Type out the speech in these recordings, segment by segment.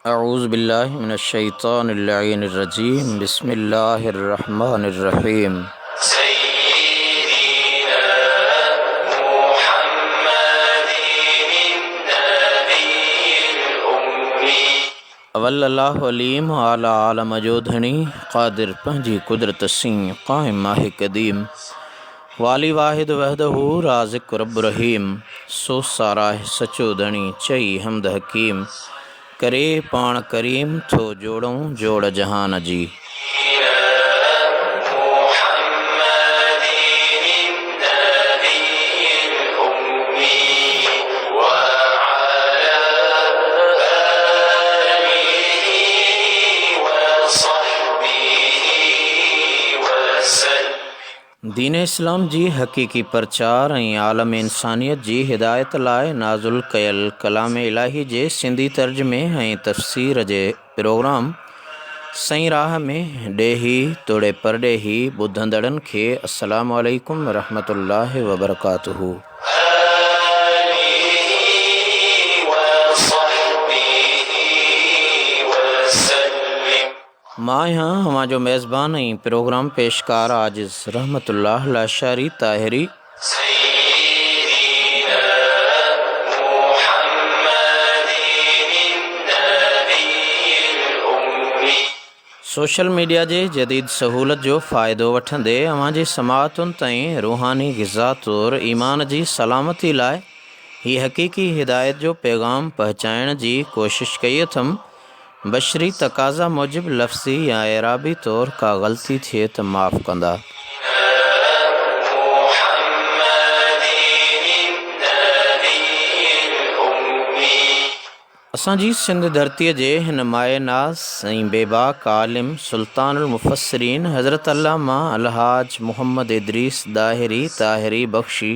अऊज़ु बिल्लाहि मिनश्शैतानिर्रजीम बिस्मिल्लाहिर्रहमानिर्रहीम। अवल्लल्लाहु अलीम आला आलम जोधणी क़ादिर पंहिंजी कुदरत सी क़ाइम आहे क़दीम वाली वाहिद वहदहू राज़िक़ रब रहीम सो साराह सचो धणी चई हमद हकीम करे पाण करीम थो जोड़ूं जोड़ जहान जी। दीन इस्लाम जी हक़ीक़ी प्रचार ऐं आलम इंसानियत जी हिदायत लाइ नाज़ुल कयल कलाम इलाही जे सिंधी तर्जुमे ऐं तफ़सीर जे प्रोग्राम सईं राह में ॾेही तोड़े परॾेही ॿुधंदड़नि खे अस्सलामु अलैकुम वरहमतुल्लाहि वबरकातुहू। मां यहाँ हमारो मेज़बान ऐं प्रोग्राम पेशकार आजिज़ रहमतुल्लाह लाशारी ताहिरी सोशल मीडिया जे जदीद सहूलत जो फ़ाइदो वठंदे अवांजी समाअतुनि ताईं रूहानी ग़िज़ा तौरु ईमान जी सलामती लाइ ही हक़ीक़ी हिदायत जो पैगाम पहुचाइण जी कोशिश कई अथमि। बशरी तक़ाज़ा मूजिब लफ़्ज़ी या एराबी तौर का ग़लती थिए त माफ़ कंदा। असांजी सिंध धरतीअ जे हिन माए नाज़ ऐं बेबाक आलिम सुल्तानुल मुफ़स्सिरीन हज़रत अल्लामा अलहाज मुहम्मद इदरीस दाहिरी ताहिरी बख्शी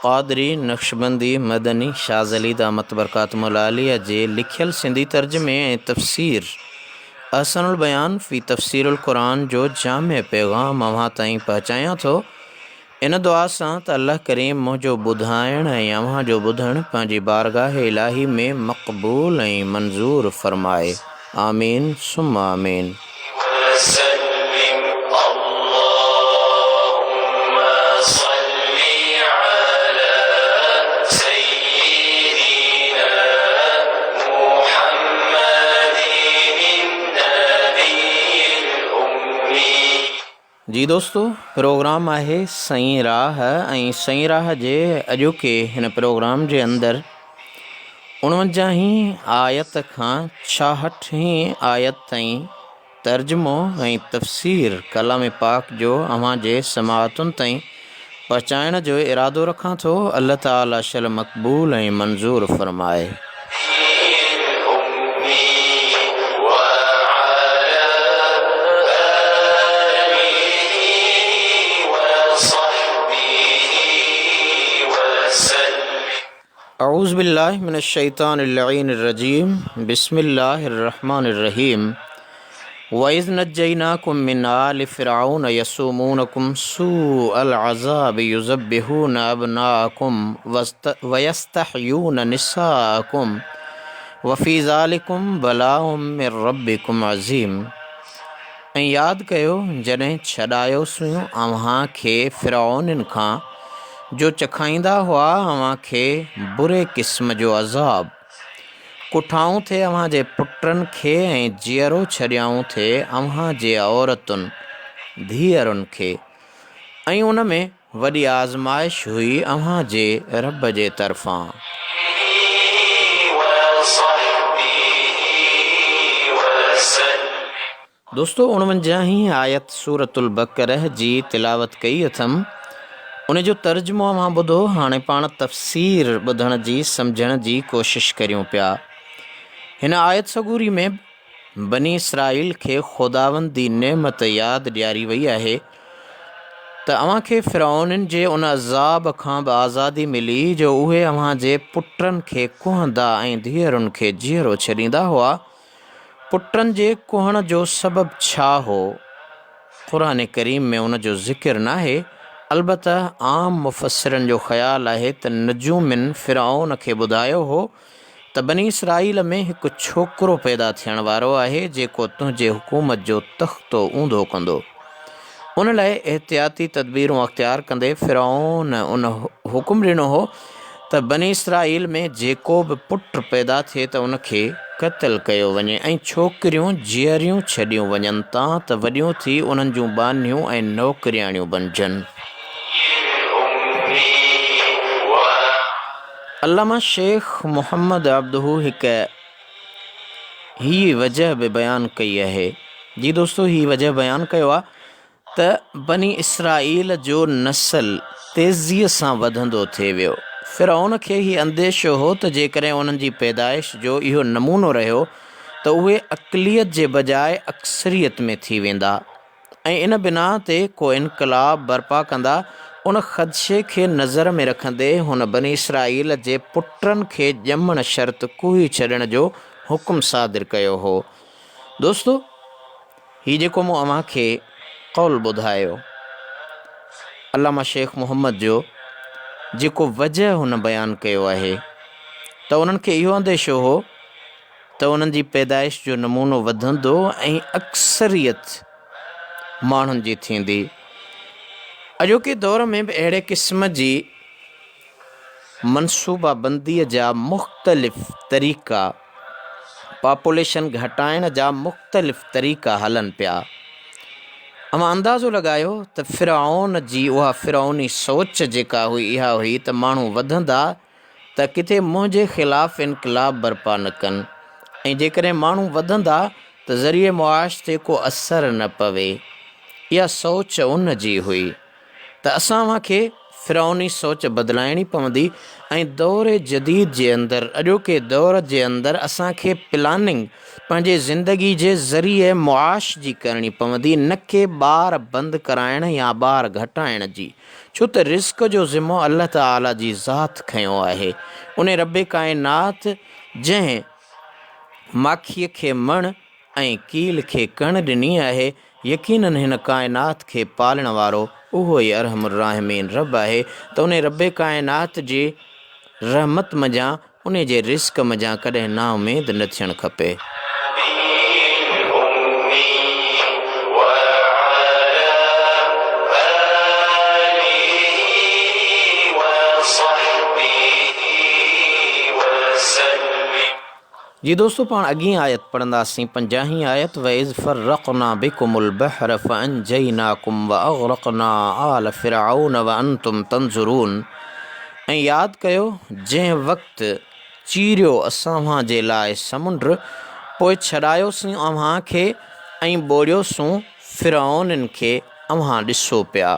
क़ादरी नक्शबंदी मदनी शाज़ली दामत बरकातुहुल आलिया जे लिखियल सिंधी तर्जुमे ऐं तफ़सीर अहसनुल बयान फ़ी तफ़सीरुल क़ुरान जो जामे पैगाम अव्हां ताईं पहुचायां थो इन दुआ सां त अल्लाह करीम मुंहिंजो ॿुधाइण ऐं अव्हां जो ॿुधणु पंहिंजी बारगाह इलाही में मक़बूल ऐं मंज़ूर फ़रमाए। आमीन सुम्मा आमीन। जी दोस्तों, प्रोग्राम आहे सईं राह ऐं सईं राह जे अॼोके हिन प्रोग्राम जे अंदरि 49 आयत खां 66 आयत ताईं तर्जुमो ऐं तफ़सीर कलाम पाक जो अव्हां जे समाअतुनि ताईं पहुचाइण जो इरादो रखां थो। अल्लाह ताला शल मक़बूल ऐं मंज़ूर फ़रमाए। अऊज़ु बिल्लाहि मिनश्शैतानिर्रजीम बिस्मिल्लाहिर्रहमानिर्रहीम। वइज़ नज्जैनाकुम मिन आलि फ़िरऔन यसुमूनकुम सूअल अज़ाबि युज़ब्बिहून अब्नाअकुम वयस्तहयून निसाअकुम वफ़ी ज़ालिकुम बलाउम मिर रब्बिकुम अज़ीम। ऐं यादि कयो जॾहिं छॾायोसीं अव्हां खे फ़िरऔननि खां जो चखाईंदा हुआ अव्हां खे बुरे क़िस्म जो अज़ाब। कुठाऊं थे अव्हां जे पुटनि खे ऐं जीअरो छॾियाऊं थे अव्हां जे औरतुनि धीअरुनि खे ऐं उन में वॾी आज़माइश हुई अव्हां जे रब जे तरफ़ां। दोस्तों, 49 आयत सूरतुल बक़रह जी तिलावत कई अथमि। उन जो तर्जुमो अव्हां ॿुधो। हाणे पाण तफ़सीर ॿुधण जी सम्झण जी कोशिश करियूं पिया। हिन आयत सगूरी में बनी इसराईल खे ख़ुदावंद जी नेमत यादि ॾियारी वई आहे त अव्हांखे फ़िरौननि जे उन अज़ाब खां बि आज़ादी मिली जो उहे अव्हां जे पुटनि खे कुहंदा ऐं धीअरुनि खे जीअरो छॾींदा हुआ। पुटनि जे कुहण जो सबबु छा हो, क़ुरान करीम में उन जो ज़िक्र न आहे। अलबत्ता आम मुफ़स्सिरनि जो ख़्यालु आहे त नजूमिन फ़िरौन खे ॿुधायो हो त बनी इसराईल में हिकु छोकिरो पैदा थियण वारो आहे जेको तुंहिंजे हुकूमत जो तख़्तो ऊंधो कंदो। उन लाइ एहतियाती तदबीरूं अख़्तियार कंदे फ़िरौन उन हुकुम ॾिनो हो त बनी इसराईल में जेको बि पुट पैदा थिए त उनखे क़त्ल कयो वञे ऐं छोकिरियूं जीअरियूं छॾियूं वञनि ता त वॾियूं थी उन्हनि जूं बानियूं ऐं नौकिरियाणियूं बणिजनि। अल्लामा शेख मोहम्मद अब्दुहू हिकु हीअ वजह बि बयानु कई आहे। जी दोस्तो, हीअ वजह बयानु कयो आहे त बनी इसराईल जो नस्ल तेज़ीअ सां वधंदो थिए वियो। फ़िरौन खे हीअ अंदेशो हो त जेकॾहिं उन्हनि जी पैदाइश जो इहो नमूनो रहियो त उहे अक़लियत जे बजाए अक्सरियत में थी वेंदा ऐं इन बिना ते को इनक़लाब बर्पा कंदा। उन ख़दशे खे नज़र में रखंदे हुन बनी इसराईल जे पुटनि खे ॼमण शर्त कुही छॾण जो हुकुम सादिर कयो हो। दोस्तो, हीअ जेको मूं अव्हांखे क़ौल ॿुधायो अल्लामा शेख मोहम्मद जो, जेको वजह हुन बयानु कयो आहे त उन्हनि खे इहो अंदेशो हो त उन्हनि जी पैदाइश जो नमूनो वधंदो ऐं अक्सरियत माण्हुनि जी थींदी। अॼोके दौर में बि अहिड़े क़िस्म जी मनसूबाबंदीअ जा मुख़्तलिफ़ तरीक़ा, पॉपुलेशन घटाइण जा मुख़्तलिफ़ तरीक़ा हलनि पिया। अमां अंदाज़ो लॻायो त फ़िरौन जी उहा फ़िरौनी सोच जेका हुई इहा हुई त माण्हू वधंदा त किथे मुंहिंजे ख़िलाफ़ु इनक़लाब बर्पा न कनि ऐं जेकॾहिं माण्हू वधंदा त ज़रिए मुआश ते को असरु न पवे। इहा सोच उन जी हुई त असांखे फ़िरौनी सोच बदिलाइणी पवंदी ऐं दौर जदीद जे अंदरि, अॼोके दौर जे अंदरि असांखे प्लानिंग पंहिंजे ज़िंदगी जे ज़रिए मुआश जी करणी पवंदी, न के ॿार बंदि कराइण या ॿार घटाइण जी। छो त रिस्क जो ज़िम्मो अल्लाह ताला जी ज़ात खंयो आहे। उन रब काइनात जंहिं माखीअ खे मण ऐं कील खे कण ॾिनी आहे, यकीनन हिन काइनात खे पालण वारो उहो ई अरहमुर राहिमीन रब आहे। त उन रब काइनात जी रहमत मञा, उन जे रिस्क मञा कॾहिं नाउमीद न थियणु खपे। जी दोस्तों, पाण अॻी आयत पढ़ंदासीं, 50 आयत। वइज़ फ़र्रक़ना बिकुमुल बहर फ़अंजयनाकुम व अग़रक़ना आल फ़िरऔन व अंतुम तंज़ुरून। ऐं यादि कयो जंहिं वक़्तु चीरियो असां जे लाइ समुंड, पोइ छॾायोसीं अव्हांखे ऐं ॿोड़ियोसीं फ़िरऔननि खे, अव्हां ॾिसो पिया।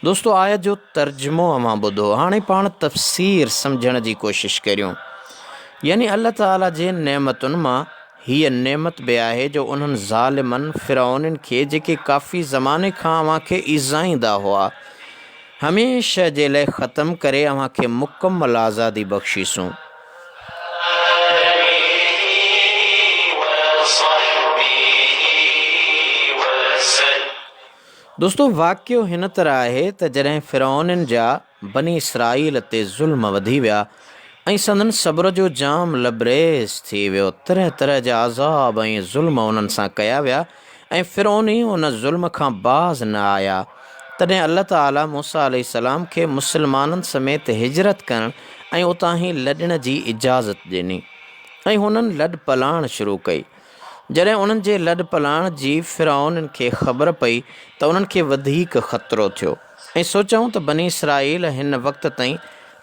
दोस्तो, आयत जो तर्जुमो अव्हां ॿुधो। हाणे पाण तफ़सीर सम्झण जी कोशिशि करियूं। यानी अल्लाह ताला जे नेमतुनि मां हीअ नेमत बि आहे जो उन्हनि ज़ालिमनि फ़िरौननि खे, जेके काफ़ी ज़माने खां अव्हांखे ईज़ाईंदा हुआ, हमेशह जे लाइ ख़तमु करे अव्हांखे मुकमल आज़ादी बख़्शीसूं। दोस्तो, वाक़ियो हिन तरह आहे त जॾहिं फ़िरौननि जा बनी इसराईल ते ज़ुल्म वधी विया ऐं संदन सब्र जो जाम लबरेज़ थी वियो, तरह तरह जा अज़ाब ऐं ज़ुल्म उन्हनि सां कया विया ऐं फ़िरौनी उन ज़ुल्म खां बाज़ न आया, तॾहिं अल्लाह ताला मूसा अलैहिस्सलाम खे मुस्लमाननि समेत हिजरत करण ऐं उतां ई लॾण जी इजाज़त ॾिनी ऐं हुननि लॾ पलाण शुरू कई। जॾहिं उन्हनि जे लॾ पलाण जी फ़िरौननि खे ख़बर पई त उन्हनि खे वधीक ख़तरो थियो ऐं सोचऊं त बनी इसराईल हिन वक़्त ताईं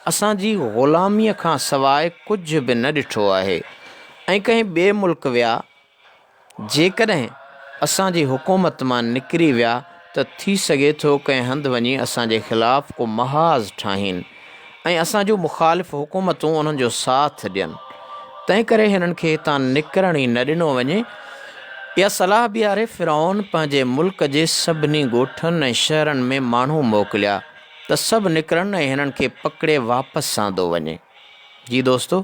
असांजी ग़ुलामीअ खां सवाइ कुझु बि न ॾिठो आहे ऐं कंहिं ॿिए मुल्क विया, जेकॾहिं असांजी हुकूमत मां निकिरी विया त थी सघे थो कंहिं हंधि वञी असांजे ख़िलाफ़ु को महाज़ ठाहीनि ऐं असांजूं मुख़ालिफ़ हुकूमतूं उन्हनि जो साथ ॾियनि। तंहिं करे हिननि खे हितां निकिरण ई न ॾिनो वञे इहा सलाह बि आहे फ़िरौन पंहिंजे मुल्क जे सभिनी ॻोठनि ऐं शहरनि में माण्हू मोकिलिया त सभु निकिरनि ऐं हिननि खे पकिड़े वापसि आंदो वञे। जी दोस्तो,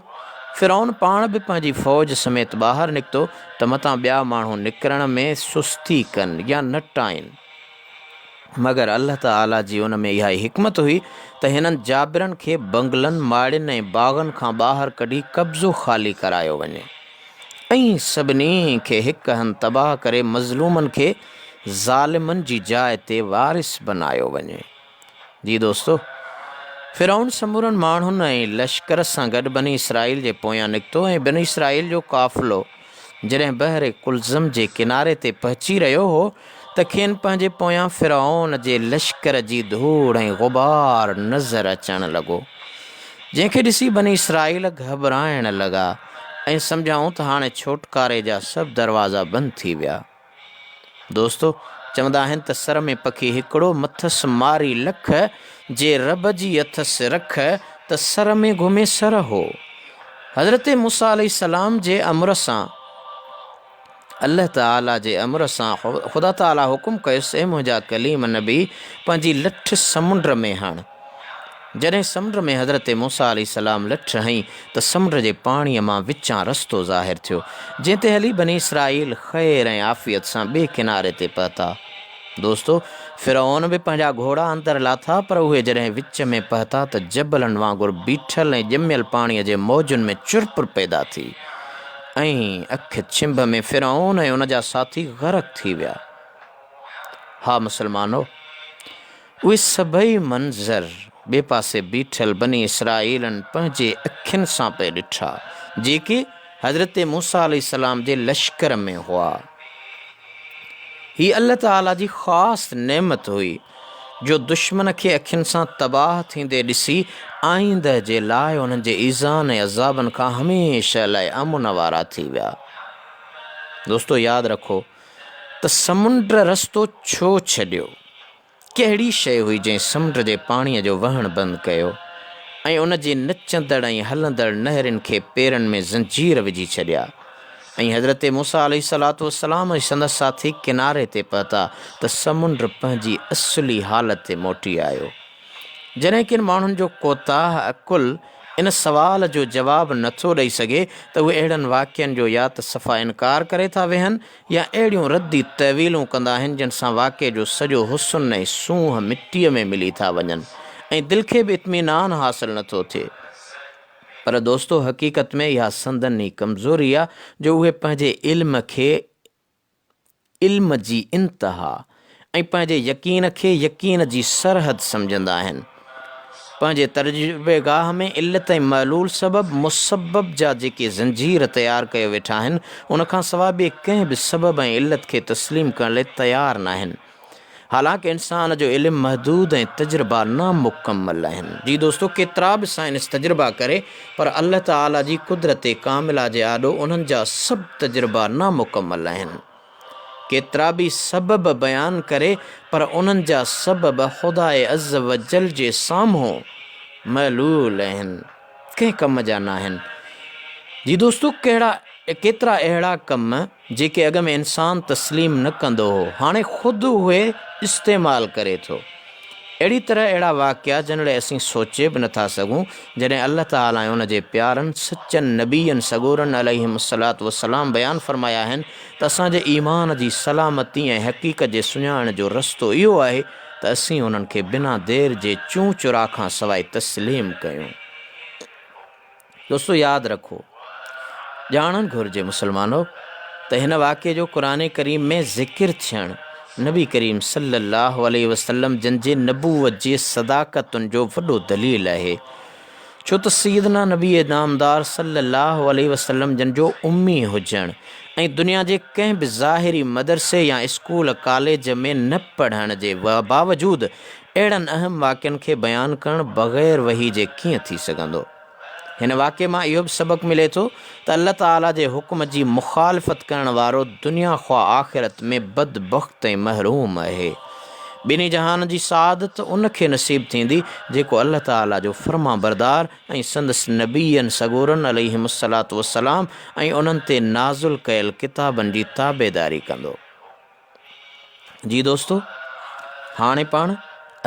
फ़िरौन पाण बि पंहिंजी फ़ौज समेत ॿाहिरि निकितो त मतां ॿिया माण्हू निकिरण में सुस्ती कनि या न टाइनि, मगर अल्लाह ताला जी उन में इहा हिकमत हुई त हिननि जाबिरनि खे बंगलनि, माड़ियुनि ऐं बाग़नि खां ॿाहिरि कढी कब्ज़ो ख़ाली करायो वञे ऐं सभिनी खे हिकु हंधि तबाह करे मज़लूमनि खे ज़ालिमनि जी जाइ ते वारिस बनायो वञे। जी दोस्तो, फ़िरौन समूरनि माण्हुनि ऐं लश्कर सां गॾु बनी इसराईल जे पोयां निकितो ऐं बनी इसराईल जो काफ़िलो जॾहिं बहरे कुलज़म जे किनारे ते पहुची रहियो हो त खेनि पंहिंजे पोयां फ़िरौन जे लश्कर जी धूड़ ऐं ग़ुबार नज़र अचणु लॻो, जंहिंखे ॾिसी बनी इसराईल घबराइण लॻा ऐं सम्झाऊं त हाणे छोटकारे जा सभु दरवाज़ा बंदि थी विया। दोस्तो, चवंदा आहिनि त सर में पखी हिकिड़ो मथसि मारी लख, जे रब जी अथसि रख त सर में घुमे सर हो। हज़रत मूसा अलैहिस्सलाम जे अमर सां, अल्लाह ताला जे अमर सां ख़ुदा ताला हुकुम कयुसि, ऐं मुंहिंजा कलीम नबी पंहिंजी लठ समुंड में हण। जॾहिं समुंड में हज़रत मूसा अलैहिस्सलाम लठ हईं त समुंड जे पाणीअ मां विचां रस्तो ज़ाहिर थियो, जंहिं ते हली बनी इसराईल ख़ैर ऐं आफ़ियत सां ॿिए किनारे ते पहुता। दोस्तो, फ़िरौन बि पंहिंजा घोड़ा अंदरि लाथा, पर उहे जॾहिं विच में पहुता त जबलनि वांगुरु बीठल ऐं ॼमियल पाणीअ जे मौजुनि में चुरपुर पैदा थी ऐं अखि छिंभ में फ़िरौन ऐं उन जा साथी ग़रक़ थी विया। हा मुसलमानो, उहे सभई मंज़र ॿिए पासे बीठल बनी इसराईलनि पंहिंजे अखियुनि सां पे ॾिठा, जेके हज़रत मूसा अलैहिस्सलाम जे लश्कर में हुआ। हीअ अल्लाह ताला जी ख़ासि नेमत हुई, जो दुश्मन खे अखियुनि सां तबाह थींदे ॾिसी आईंदह जे लाइ उन्हनि जे ईज़ान ऐं अज़ाबनि खां हमेशह लाइ अमुन वारा थी विया। दोस्तो, यादि रखो त समुंड रस्तो छो छॾियो, कहिड़ी शइ हुई जंहिं समुंड जे पाणीअ जो वहण बंदि कयो ऐं उन जे नचंदड़ ऐं हलंदड़ नहरुनि खे पेरनि में ज़ंजीर विझी छॾिया। ऐं हज़रत मूसा अलैहिस्सलातु वस्सलाम ऐं संदसि साथी किनारे ते पहुता त समुंड पंहिंजी असली हालत ते मोटी आयो। जॾहिं किन माण्हुनि जो कोताह अकुल इन सवाल जो जवाबु नथो ॾेई सघे त उहे अहिड़नि वाक़िअनि जो या त सफ़ा इनकार करे था वेहनि या अहिड़ियूं रद्दी तवीलूं कंदा आहिनि जिन सां वाक़े जो सॼो हुस्न ऐं सूंहं मिटीअ में मिली था वञनि ऐं दिलि खे बि इत्मीनान हासिलु नथो थिए। पर दोस्तो, हक़ीक़त में इहा संदनि ई कमज़ोरी आहे जो उहे पंहिंजे इल्म जी इंतिहा ऐं पंहिंजे यकीन खे यकीन जी सरहद सम्झंदा आहिनि। पंहिंजे तजुर्बेगाह में इल्लत ऐं महलूल सबबु मुसबब जा जेके ज़ंजीर तयारु कयो वेठा आहिनि, उनखां सवाइ ॿिए कंहिं बि सबबु ऐं इल्लत खे तस्लीम करण लाइ तयारु न आहिनि। हालांकि इंसान जो इल्मु महदूद ऐं तजुर्बा नामुकमल आहिनि। जी दोस्तो, केतिरा बि साइंस तजुर्बा करे, पर अल्लाह ताला जी कुदरत कामिला जे आॾो उन्हनि जा सभु तजुर्बा नामुकमल आहिनि। केतिरा बि सबब बयानु करे, पर उन्हनि जा सबब ख़ुदा अज़्ज़ व जल जे साम्हूं महलूल आहिनि, कंहिं कम जा न आहिनि। जी दोस्तो, केतिरा अहिड़ा कम जेके अॻ में इंसानु तस्लीम न कंदो हो, हाणे ख़ुदि उहे इस्तेमालु करे थो। अहिड़ी तरह अहिड़ा वाक़िया जिन लाइ असीं सोचे बि नथा सघूं, जॾहिं अल्लाह ताला ऐं उन जे प्यारनि सचनि नबीअनि सगोरनि अलैहिमुस्सलातु वस्सलाम बयानु फ़रमाया आहिनि त असांजे ईमान जी सलामती ऐं हक़ीक़त जे सुञाण जो रस्तो इहो आहे त असीं उन्हनि खे बिना देर जे चूं चुरा खां सवाइ तस्लीम कयूं। दोस्तो, यादि रखो, ॼाणणु घुरिजे मुसलमानो त हिन वाक़े जो क़ुर करीम में ज़िक्र थियणु नबी करीम सल्लल्लाहु अलैहि वसल्लम जन जे नबूवत जे सदाकतुनि जो वॾो दलील आहे, छो त सैयदना नबी नामदार सल्लल्लाहु अलैहि वसल्लम जन जो उम्मी हुजणु ऐं दुनिया जे कंहिं बि ज़ाहिरी मदरसे या स्कूल कॉलेज में न पढ़ण जे बावजूदु अहिड़नि अहम वाक़िअनि खे बयानु करणु बग़ैर वही जे कीअं थी सघंदो। हिन वाक़े मां इहो बि सबक़ु मिले थो त अल्लाह ताला जे हुक्म जी मुखालफ़त करण वारो दुनिया ख़्वा आख़िरत में बदबख़्त ऐं महरूम आहे। ॿिन्ही जहान जी सादत उनखे नसीब थींदी जेको अल्लाह ताला जो फर्मा बरदार ऐं संदसि नबीअनि सगोरनि अलैहिमुस्सलातु वस्सलाम ऐं उन्हनि ते नाज़ुल कयल किताबनि जी ताबेदारी कंदो। जी दोस्तो, हाणे पाण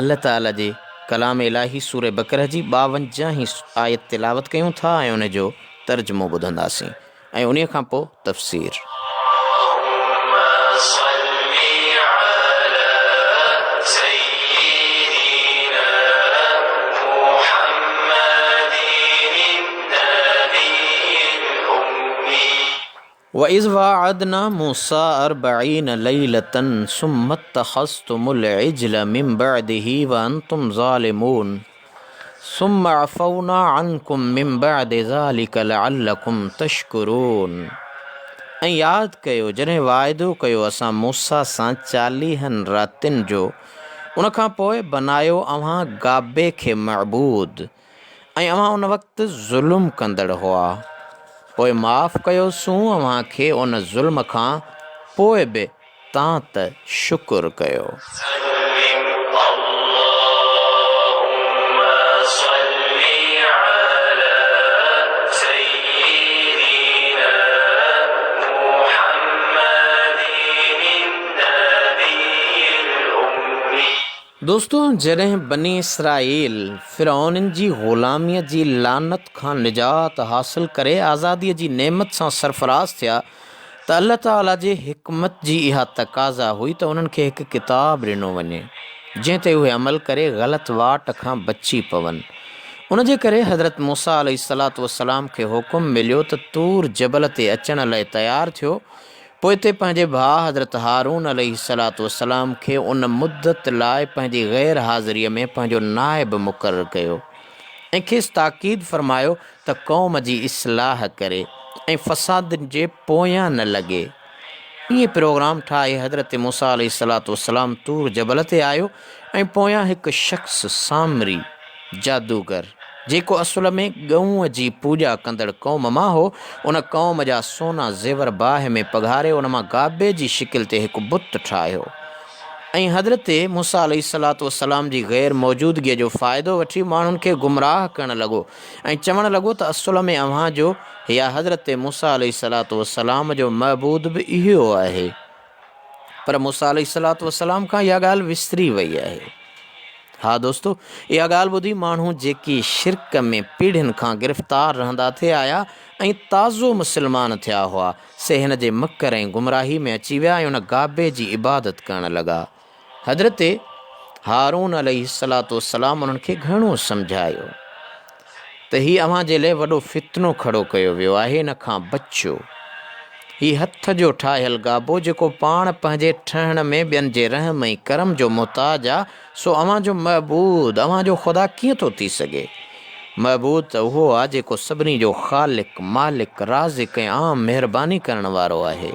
अल्लाह ताला जे कलाम इलाही सूरे बकरह जी 52 आयत तिलावत कयूं था ऐं उन जो तर्जुमो ॿुधंदासीं ऐं उन खां पोइ तफ़सीर। वइज़ वाअदना मूसा 40 लैलतन सुम्मा इत्तख़ज़्तुमुल इज्ल मिन बअदिही व अंतुम ज़ालिमून सुम्मा अफ़ौना अन्कुम मिन बअदि ज़ालिका लअल्लकुम तशकुरून। ऐं यादि कयो जॾहिं वाइदो कयो असां मूसा सां 40 रातिनि जो, उनखां पोइ बनायो अव्हां गाबे खे मअबूद ऐं अव्हां उन वक़्तु ज़ुल्म कंदड़ हुआ। पोइ माफ़ कयोसूं अव्हांखे उन ज़ुल्म खां पोइ बि तव्हां त शुकुर कयो। दोस्तों, जॾहिं बनी इसराईल फ़िरौन जी ग़ुलामीअ जी लानत खां निजात हासिल करे आज़ादीअ जी नेमत सां सरफराज़ थिया त अल्लाह ताला जे हिकमत जी इहा तक़ाज़ा हुई त उन्हनि खे हिकु किताब ॾिनो वञे जंहिं ते उहे अमल करे ग़लति वाट खां बची पवनि। उन जे करे हज़रत मूसा अलैहिस्सलातु वस्सलाम खे हुकुम मिलियो त तूर जबल ते अचण लाइ तयारु थियो। पोइ हिते पंहिंजे भाउ हज़रत हारून अलैहिस्सलातु वस्सलाम खे उन मुद्दत लाइ पंहिंजी ग़ैर हाज़िरीअ में पंहिंजो नाइब मुक़ररु कयो ऐं खेसि ताक़ीद फ़रमायो त क़ौम जी इस्लाह करे ऐं फ़सादनि जे पोयां न लॻे। ईअं प्रोग्राम ठाहे हज़रत मूसा अलैहिस्सलातु वस्सलाम तूर जबल ते आयो ऐं पोयां हिकु शख़्स सामरी जादूगर जेको असुल में गऊं जी पूॼा कंदड़ क़ौम मां हो, उन क़ौम जा सोना ज़ेवर बाहि में पघारे उन मां गाबे जी शिकिल ते हिकु बुत ठाहियो ऐं हज़रत मूसा अलैहिस्सलातु वस्सलाम जी ग़ैर मौजूदगीअ जो फ़ाइदो वठी माण्हुनि खे गुमराह करणु लॻो ऐं चवणु लॻो त असुल में अव्हां जो या हज़रत मूसा अलैहिस्सलातु वस्सलाम जो महबूद बि इहो आहे। पर मूसा अलैहिस्सलातु वस्सलाम खां इहा ॻाल्हि विसरी वई आहे। हा दोस्तो, इहा ॻाल्हि ॿुधी माण्हू जेकी शिरक में पीढ़ियुनि खां गिरफ़्तार रहंदा थिया आया ऐं ताज़ो मुस्लमान थिया हुआ, से हिन जे मकर ऐं गुमराही में अची विया ऐं उन गाबे जी इबादत करणु लॻा। हज़रत हारून अलैहिस्सलातु वस्सलाम उन्हनि खे घणो सम्झायो त हीउ अव्हां जे लाइ वॾो फितनो खड़ो कयो वियो आहे, हिन खां बचो। हीउ हथ जो ठाहियलु गाबो जेको पाण पंहिंजे ठहण में ॿियनि जे रहम ऐं करम जो मुहताज आहे, सो अव्हां जो महबूद, अव्हां जो ख़ुदा कीअं थो थी सघे? महबूद त उहो आहे जेको सभिनी जो ख़ालिक, मालिक, राज़िक ऐं आम महिरबानी करण वारो आहे।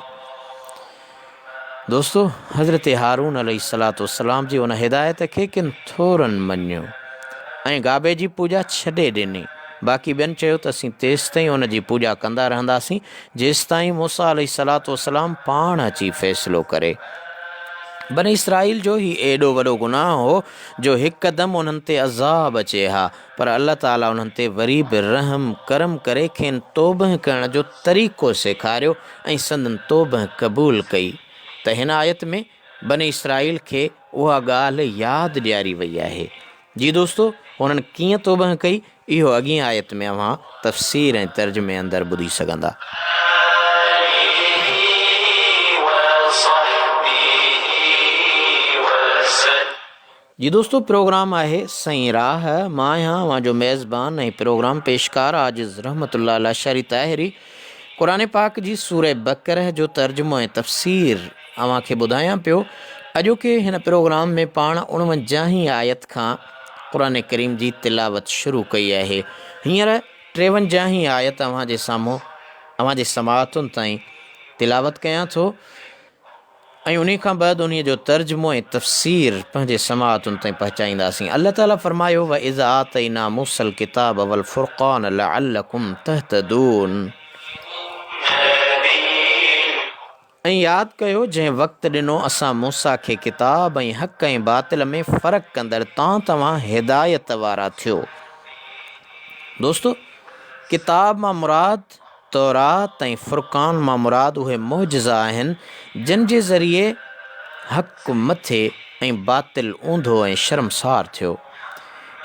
दोस्तो, हज़रत हारून अलैहिस्सलातु वस्सलाम जी उन हिदायत खे किन थोरनि मञियो ऐं गाबे जी पूॼा छॾे ॾिनी। बाक़ी ॿियनि चयो त असीं तेसिताईं उन जी पूॼा कंदा रहंदासीं जेसिताईं मूसा अलैहिस्सलातु वस्सलाम पाण अची फ़ैसिलो करे। बनी इसराईल जो ही एॾो वॾो गुनाह हो जो हिकदमि उन्हनि ते अज़ाब अचे हा, पर अल्लाह ताला उन्हनि ते वरी बि रहम करम करे खेनि तौबह करण जो तरीक़ो सेखारियो ऐं संदन तौबह क़बूल कई। त हिन आयत में बनी इसराईल खे उहा ॻाल्हि यादि ॾियारी वई आहे। जी दोस्तो, उन्हनि कीअं तौबह कई इहो अॻिए आयत में अव्हां तफ़सीर ऐं तर्जुमे अंदरि ॿुधी सघंदा। जी दोस्तो, प्रोग्राम आहे सईं राह, मां आहियां अव्हां जो मेज़बान ऐं प्रोग्राम पेशकार आजिज़ रहमतुल्लाह अला शरी ताहिरी। क़ुरान पाक जी सूरे बकरह जो तर्जुमो ऐं तफ़सीर अव्हां खे ॿुधायां पियो। अॼोके हिन प्रोग्राम में पाण 49 आयत खां क़ुरान करीम जी तिलावत शुरू कई आहे। हींअर 53 आयत अव्हां जे साम्हूं, अव्हां जे समाअतुनि ताईं तिलावत कयां थो ऐं उन खां बाद उन जो तर्जुमो ऐं तफ़सीर पंहिंजे समाअतुनि ताईं पहुचाईंदासीं। अल्लाह ताला फ़रमायो व इज़ आतैना मूसल किताब वल फ़ुरक़ान लअल्लकुम तहतदून। ऐं यादि कयो जंहिं वक़्तु ॾिनो असां मूसा खे किताब ऐं हक़ ऐं बातिल में फ़र्क़ु कंदड़ तव्हां हिदायत वारा थियो। दोस्तो, किताब मां मुराद तौरात ऐं फ़ुरक़ान मां मुराद उहे मौजज़ा आहिनि जिन जे ज़रिए हक़ मथे ऐं बातिल ऊंधो ऐं शर्मसार थियो।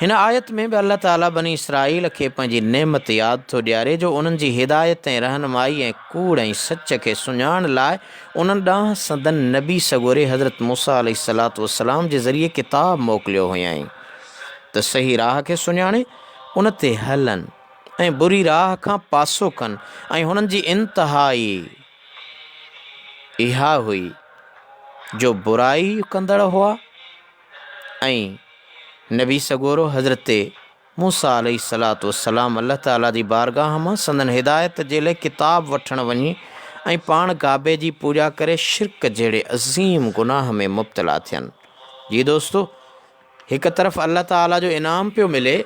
हिन आयत में बि अल्लाह ताला बनी इसराईल खे पंहिंजी नेमत यादि थो ॾियारे जो उन्हनि जी हिदायत ऐं रहनुमाई ऐं कूड़ ऐं सच खे सुञाणण लाइ उन्हनि ॾांहुं संदन नबी सॻोरे हज़रत मूसा अलैहिस्सलातु वस्सलाम जे ज़रिए किताब मोकिलियो हुयईं त सही राह खे सुञाणे उन ते हलनि ऐं बुरी राह खां पासो कनि। ऐं हुननि जी इंतिहाई इहा हुई जो बुराई कंदड़ हुआ ऐं नबी सॻोरो हज़रत मूसा अलैहिस्सलातु वस्सलाम अल्लाह ताला जी बारगाह मां संदन हिदायत जे लाइ किताब वठणु वञी ऐं पाण काबे जी पूॼा करे शिरक जहिड़े अज़ीम गुनाह में मुब्तला थियनि। जी दोस्तो, हिकु तरफ़ अल्लाह ताला जो इनाम पियो मिले,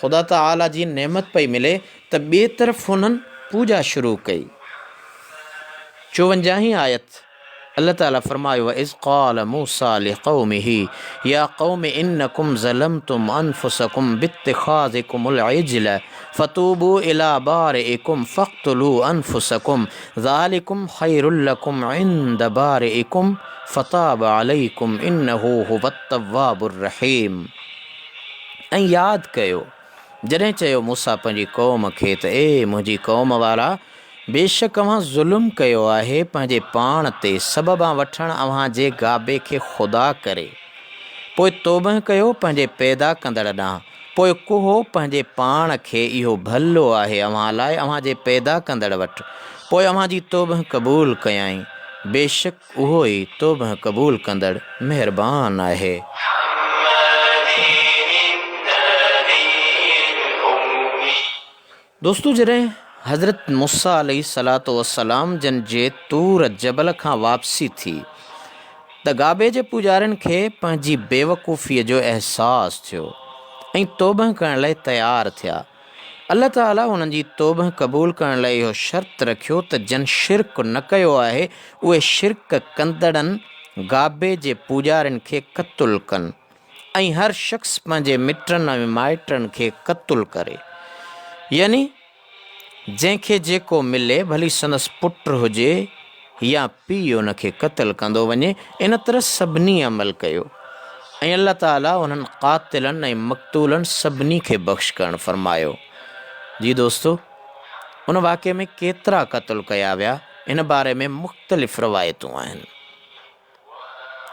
ख़ुदा ताला जी नेमत पई मिले, त ॿिए तरफ़ हुननि पूॼा शुरू कई। 54 आयत अल्लाह ताला फरमायो इज़ क़ाल मूसा लिक़ौमिही या क़ौम इन्नकुम ज़लमतुम अनफुसकुम बित्तिख़ाज़िकुमुल इज्ल फ़तूबू इला बारिइकुम फ़क़्तुलू अनफुसकुम ज़ालिकुम ख़ैरुल लकुम इन्द बारिइकुम फ़ताब अलैकुम इन्नहु हुवत्तव्वाबुर रहीम। ऐं यादि कयो जॾहिं चयो मूसा पंहिंजी क़ौम खे त ए मुंहिंजी क़ौम वारा, बेशक अव्हां ज़ुल्म कयो आहे पंहिंजे पाण ते सबबा वठणु अव्हां जे गाबे खे ख़ुदा करे, पोइ तौबह कयो पंहिंजे पैदा कंदड़ ॾांहुं, पोइ कुहो पंहिंजे पाण खे इहो भलो आहे अव्हां लाइ अव्हां जे पैदा कंदड़ वटि, पोइ अव्हां जी तौबह क़बूल कयाईं, बेशक उहो ई तौबह क़बूल कंदड़ महिरबान आहे। दोस्तों, जॾहिं हज़रत मूसा अलैहिस्सलातु वस्सलाम जन जे तूर जबल खां वापसी थी त गाबे जे पुजारियुनि खे पंहिंजी बेवकूफ़ीअ जो अहसासु थियो ऐं तौबह करण लाइ तयारु थिया। अल्लाह ताला हुननि जी तौबह क़बूल करण लाइ इहो शर्त रखियो त जन शिरक न कयो आहे उहे शिरक कंदड़नि गाबे जे पुजारियुनि खे क़त्ल कनि ऐं हर शख़्स पंहिंजे मिटनि ऐं माइटनि खे क़त्ल करे, यानी जंहिंखे जेको मिले, भली संदसि पुटु हुजे या पीउ, उनखे क़त्ल कंदो वञे। इन तरह सभिनी अमल कयो ऐं अल्लाह ताला उन्हनि क़ातिलनि ऐं मक़तूलनि सभिनी खे बख़्श करणु फरमायो। जी दोस्तो, उन वाक़े में केतिरा क़त्ल कया विया इन बारे में मुख़्तलिफ़ रवायतूं आहिनि।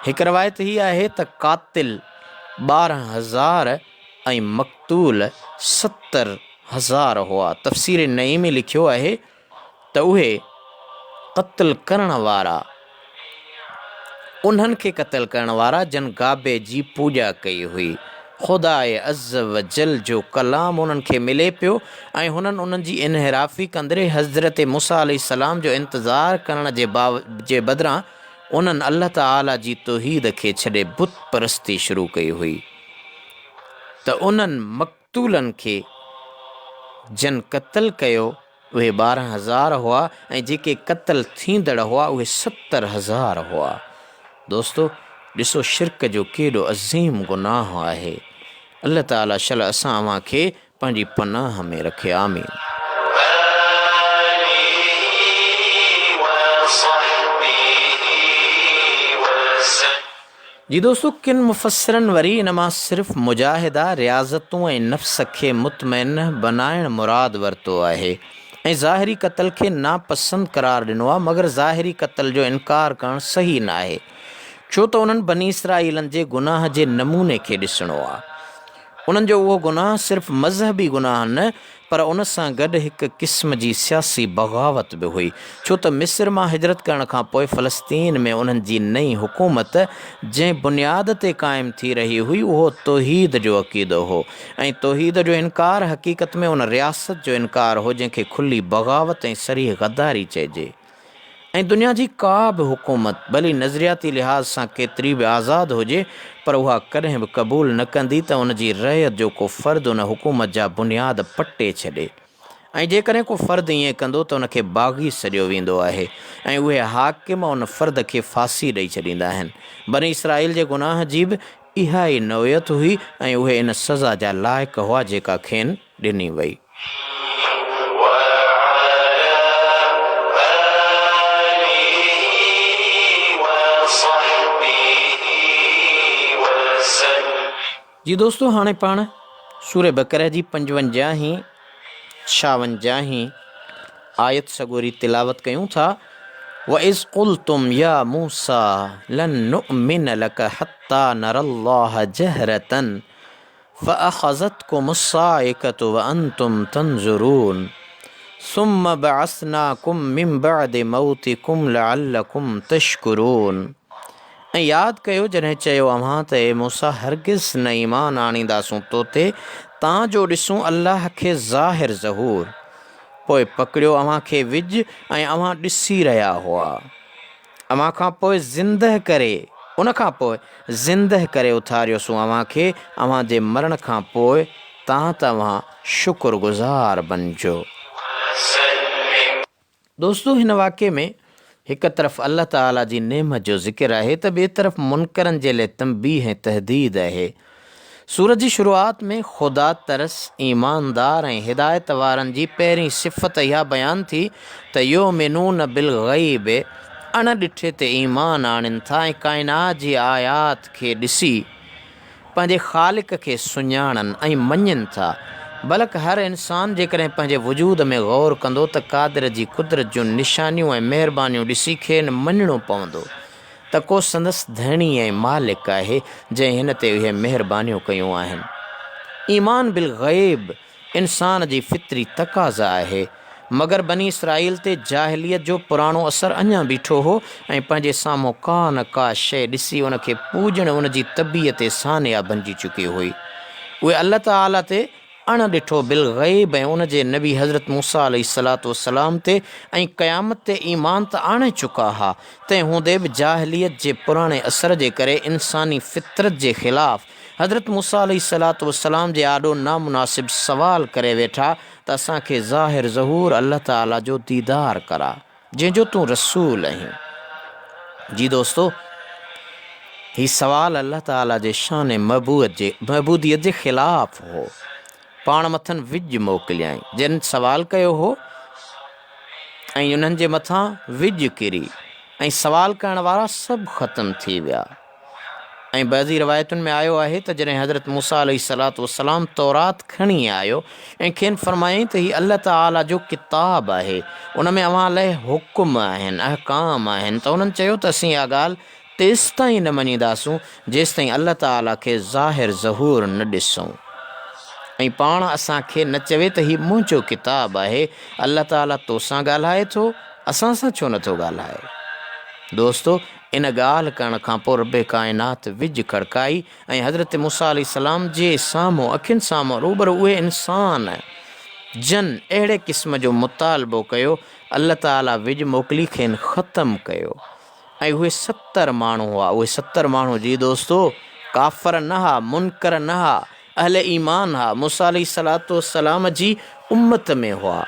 हिकु रवायत हीअ आहे त क़ातिल 12,000 ऐं मक़तूल 70,000 हुआ। तफ़सीर नई में लिखियो आहे त उहे क़त्ल करण वारा उन्हनि खे क़त्ल करण वारा जन गाबे जी पूॼा कई हुई। ख़ुदाए अज़्ज़ व जल जो कलाम उन्हनि खे मिले पियो ऐं हुननि उन्हनि जी इनहराफ़ी कंदड़े हज़रत मूसा अलैहिस्सलाम जो इंतज़ारु करण जे बदिरां उन्हनि अल्लाह ताला जी तौहीद खे छॾे बुत परस्ती शुरू कई हुई। त उन्हनि मक़तूलनि खे जन क़त्ल कयो उहे 12,000 हुआ ऐं जेके क़त्ल थींदड़ हुआ उहे 70,000 हुआ। दोस्तो, ॾिसो शिरक जो केॾो अज़ीम गुनाह आहे। अल्लाह ताला शल असां अव्हां खे पंहिंजी पनाह में रखे। आमीन। जी दोस्तों, किन मुफ़स्सिरनि वरी इन मां सिर्फ़ु मुजाहिदा रियाज़तूं ऐं नफ़्स खे मुतमइन बनाइण मुराद वरितो आहे ऐं ज़ाहिरी क़त्ल खे नापसंद करार ॾिनो आहे, मगर ज़ाहिरी क़त्ल जो इनकार करणु सही न आहे, छो त उन्हनि बनी इसराईलनि जे गुनाह जे नमूने खे ॾिसणो आहे। उन्हनि जो उहो गुनाह सिर्फ़ु मज़हबी गुनाह न, पर उन सां गॾु हिकु क़िस्म जी सियासी बग़ावत बि हुई, छो त मिस्र मां हिजरत करण खां पोइ फ़लस्तीन में उन्हनि जी नई हुकूमत जंहिं बुनियाद ते क़ाइमु थी रही हुई उहो तौहीद जो अक़ीदो हो ऐं तौहीद जो इनकार हक़ीक़त में उन रियासत जो इनकार हो जंहिंखे खुली बग़ावत ऐं सरीह गद्दारी चइजे। ऐं दुनिया जी का बि हुकूमत भली नज़रियाती लिहाज़ सां केतिरी बि आज़ादु हुजे, पर उहा कॾहिं बि क़बूल न कंदी त उन जी रयत जो को फ़र्द उन हुकूमत जा बुनियाद पटे छॾे ऐं जेकॾहिं को फ़र्दु ईअं कंदो त उनखे बाग़ी सॾियो वेंदो आहे ऐं उहे हाकिम उन फ़र्द खे फांसी ॾेई छॾींदा आहिनि। बनी इसराईल जे गुनाह जी बि इहा ई नौयत हुई ऐं उहे इन सज़ा जा लाइक़ु हुआ जेका खेनि ॾिनी वई। जी दोस्तो, हाणे पाण सूरे बक़रा जी 55 56 आयत सगोरी तिलावत कयूं था। वइज़ क़ुल्तुम या मूसा लन नुअमिन लक हत्ता नरल्लाह जहरतन फ़अख़ज़तकुमुस्साइक़तु वअन्तुम तंज़ुरून सुम्म बअसनाकुम मिन बअदि मौतिकुम लअल्लकुम तशकुरून। ऐं यादि कयो जॾहिं चयो अव्हां त ए मूसा हरगिज़ न ईमान आणींदासूं तो ते तां जो ॾिसूं अल्लाह खे ज़ाहिर ज़हूर, पोइ पकड़ियो अव्हां खे विझ ऐं अव्हां ॾिसी रहिया हुआ। अव्हां खां पोइ ज़िंदह करे उनखां पोइ ज़िंदह करे उथारियोसूं अव्हां खे अव्हां जे मरण खां पोइ तव्हां शुक्रगुज़ार बणिजो। दोस्तो, हिन वाक़े में हिक तरफ़ अल्लाह ताला जी नेमत जो ज़िक्र आहे त ॿिए तरफ़ मुनकरनि जे लाइ तंबीह ऐं तहदीद आहे। सूरत जी शुरूआत में ख़ुदा तरस, ईमानदार ऐं हिदायत वारनि जी पहिरीं सिफ़त इहा बयानु थी त युमिनून बिल ग़ैब, अणॾिठे ते ईमान आणनि था ऐं काइनात जी आयात खे ॾिसी पंहिंजे ख़ालिक खे सुञाणनि ऐं मञनि था। बल्कि हर इंसान जेकॾहिं पंहिंजे वजूद में ग़ौर कंदो त क़ादिर जी कुदरत जूं निशानियूं ऐं महिरबानियूं ॾिसी खेनि मञिणो पवंदो त को संदसि धणी ऐं मालिक आहे जंहिं हिन ते इहे महिरबानियूं कयूं आहिनि। ईमान बिल ग़ैब इंसान जी फितरी तक़ाज़ा आहे, मगर बनी इसराईल ते जाहिलियत जो पुराणो असरु अञा बीठो हो ऐं पंहिंजे साम्हूं का न का शइ ॾिसी उनखे पूॼण उनजी तबीअत सानिया बणिजी चुकी हुई। उहे अल्लाह ताला ते अणॾिठो बिल ग़ैब ऐं उनजे नबी हज़रत मूसा अलैहिस्सलातु वस्सलाम ते ऐं क़यामत ते ईमान त आणे चुका हा। तंहिं हूंदे बि जाहिलियत जे पुराणे असर जे करे इंसानी फितरत जे ख़िलाफ़ हज़रत मूसा अलैहिस्सलातु वस्सलाम जे आॾो नामुनासिब सवाल करे वेठा त असांखे ज़ाहिर ज़हूर अल्लाह ताला जो दीदार करा जंहिंजो तूं रसूल आहीं। जी दोस्तो, ही सवाल अल्लाह ताला जे शान महबूदियत जे ख़िलाफ़ हो। पाण मथनि विझ मोकिलियई जिन सवाल कयो हो ऐं उन्हनि जे मथां विझ किरी ऐं सवाल करण वारा सभु ख़तमु थी विया। ऐं बाज़ी रवायतुनि में आयो आहे त जॾहिं हज़रत मूसा अलैहिस्सलातु वस्सलाम तौरात खणी आयो ऐं खेनि फरमायईं त हीअ अल्लाह ताला जो किताब आहे, उन में अव्हां लाइ हुकुम आहिनि, अहकाम आहिनि, त उन्हनि चयो त असीं इहा ॻाल्हि तेसि ताईं न मञींदासूं जेसि ताईं अल्लाह ताला खे ज़ाहिर ज़हूर न ॾिसूं ऐं पाण असांखे न चवे त हीउ मुंहिंजो किताबु आहे। अल्लाह ताला तोसां ॻाल्हाए थो, असां सां छो नथो ॻाल्हाए। दोस्तो, इन ॻाल्हि करण खां पोइ रब काइनात विझ खड़काई ऐं हज़रत मूसा अलैहिस्सलाम जे साम्हूं अखियुनि साम्हूं रूबरू उहे इंसान जन अहिड़े क़िस्म जो मुतालबो कयो, अल्लाह ताला विझ मोकिली खेनि ख़तमु कयो ऐं उहे 70 माण्हू हुआ। उहे 70 माण्हू जी दोस्तो काफ़र न हा, मुनकर न हा, अहले ईमान हा, मूसा अलैहिस्सलातु वस्सलाम जी उम्मत में हुआ।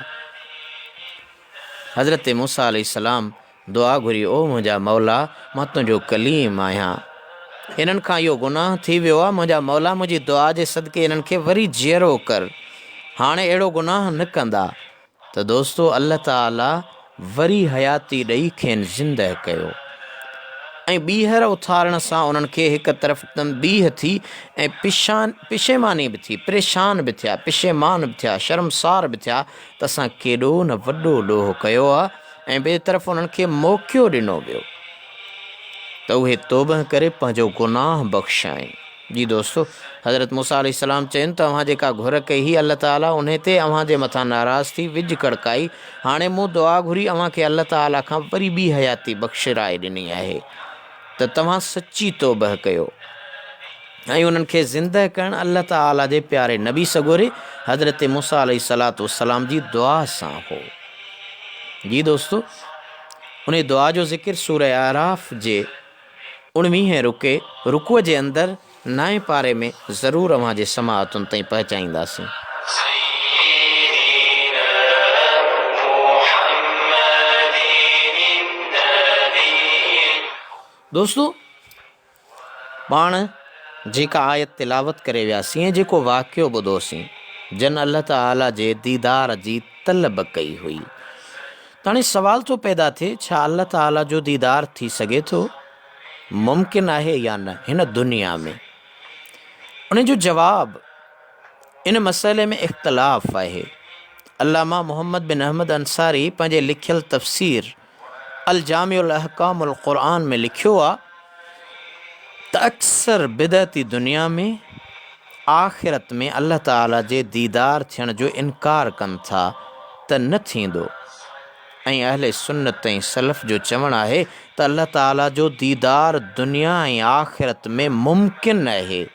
हज़रत मूसा अलैहिस्सलाम दुआ घुरी, ओ मुंहिंजा मौला, मां तुंहिंजो कलीम आहियां, इन्हनि खां इहो गुनाह थी वियो आहे, मुंहिंजा मौला मुंहिंजी दुआ जे सदके इन्हनि खे वरी जीअरो कर, हाणे अहिड़ो गुनाह न कंदा। त दोस्तो अल्लाह ताला वरी हयाती ॾेई खेनि ज़िंदह कयो ऐं ॿीहर उथारण सां उन्हनि खे हिकु तरफ़ तंबीह थी ऐं पिशेमानी बि थी, परेशान बि थिया, पिशेमान बि थिया, शर्मसार बि थिया त असां केॾो न वॾो ॾोह कयो आहे। ऐं ॿिए तरफ़ उन्हनि खे मौक़ो ॾिनो वियो त उहे तौबह करे पंहिंजो गुनाह बख़्शाइनि। जी दोस्तो, हज़रत मूसा अलैहिस्सलाम चवनि त अव्हां जेका घुर कई ही अल्लाह ताला उन ते अव्हां जे मथां नाराज़ थी विझ खड़काई। हाणे मूं दुआ घुरी अव्हां खे अल्लाह ताला खां वरी ॿी हयाती बख़्शिराए ॾिनी आहे त तव्हां सची तौबह कयो ऐं उन्हनि खे ज़िंदह करणु अल्लाह ताला जे प्यारे नबी सगोरे हज़रत मूसा अलैहिस्सलातु वस्सलाम जी दुआ सां हो। जी दोस्तो, उन दुआ जो ज़िक्र सूरह आराफ़ जे 19 रुकुअ जे अंदरि 9 पारे में ज़रूरु अव्हां जे समाअतुनि ताईं पहुचाईंदासीं। दोस्तों, पाण जेका आयत तिलावत करे वियासीं ऐं जेको वाक़ियो ॿुधोसीं, जन अल्लाह ताला जे दीदार जी तलब कई हुई। त हाणे सवाल थो पैदा थिए, छा अल्लाह ताला जो दीदार थी सघे थो, मुमकिन आहे या न हिन दुनिया में? उन जो जवाब, इन मसइले में इख़्तिलाफ़ आहे। अल्लामा मोहम्मद बिन अहमद अंसारी पंहिंजे लिखियल तफ़सीर अल जामिउल अहकामुल क़ुरआन में लिखियो आहे त अक्सर बिदअती दुनिया में आख़िरत में अल्लाह ताला जे दीदार थियण जो इनकार कनि था त न थींदो, ऐं अहले सुन्नत ऐं सलफ़ जो चवणु आहे त अल्लाह ताला जो दीदार दुनिया ऐं आख़िरत में मुमकिन आहे,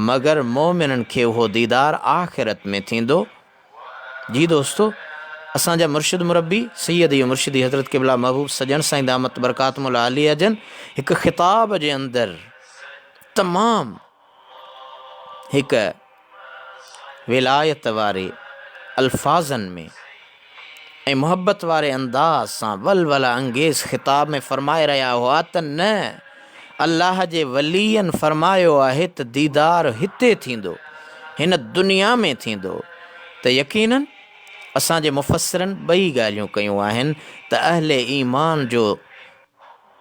मगर मोमिननि खे उहो दीदार आख़िरत में थींदो। जी दोस्तो, असांजा मुर्शिद मुरब्बी सैयद मुर्शिदी हज़रत क़िबला महबूब सजन साईं दामत बरकातुहुल आलिया जन हिकु ख़िताब जे अंदरि तमामु हिकु विलायत वारे अल्फाज़नि में ऐं मुहबत वारे अंदाज़ सां वलवला अंगेज़ ख़िताब में फ़रमाए रहिया हुआ त न, अल्लाह जे वलीअनि फ़रमायो आहे त दीदार हिते थींदो, हिन दुनिया में थींदो। त यकीनन असांजे मुफ़स्सिरनि ॿई ॻाल्हियूं कयूं आहिनि त अहले ईमान जो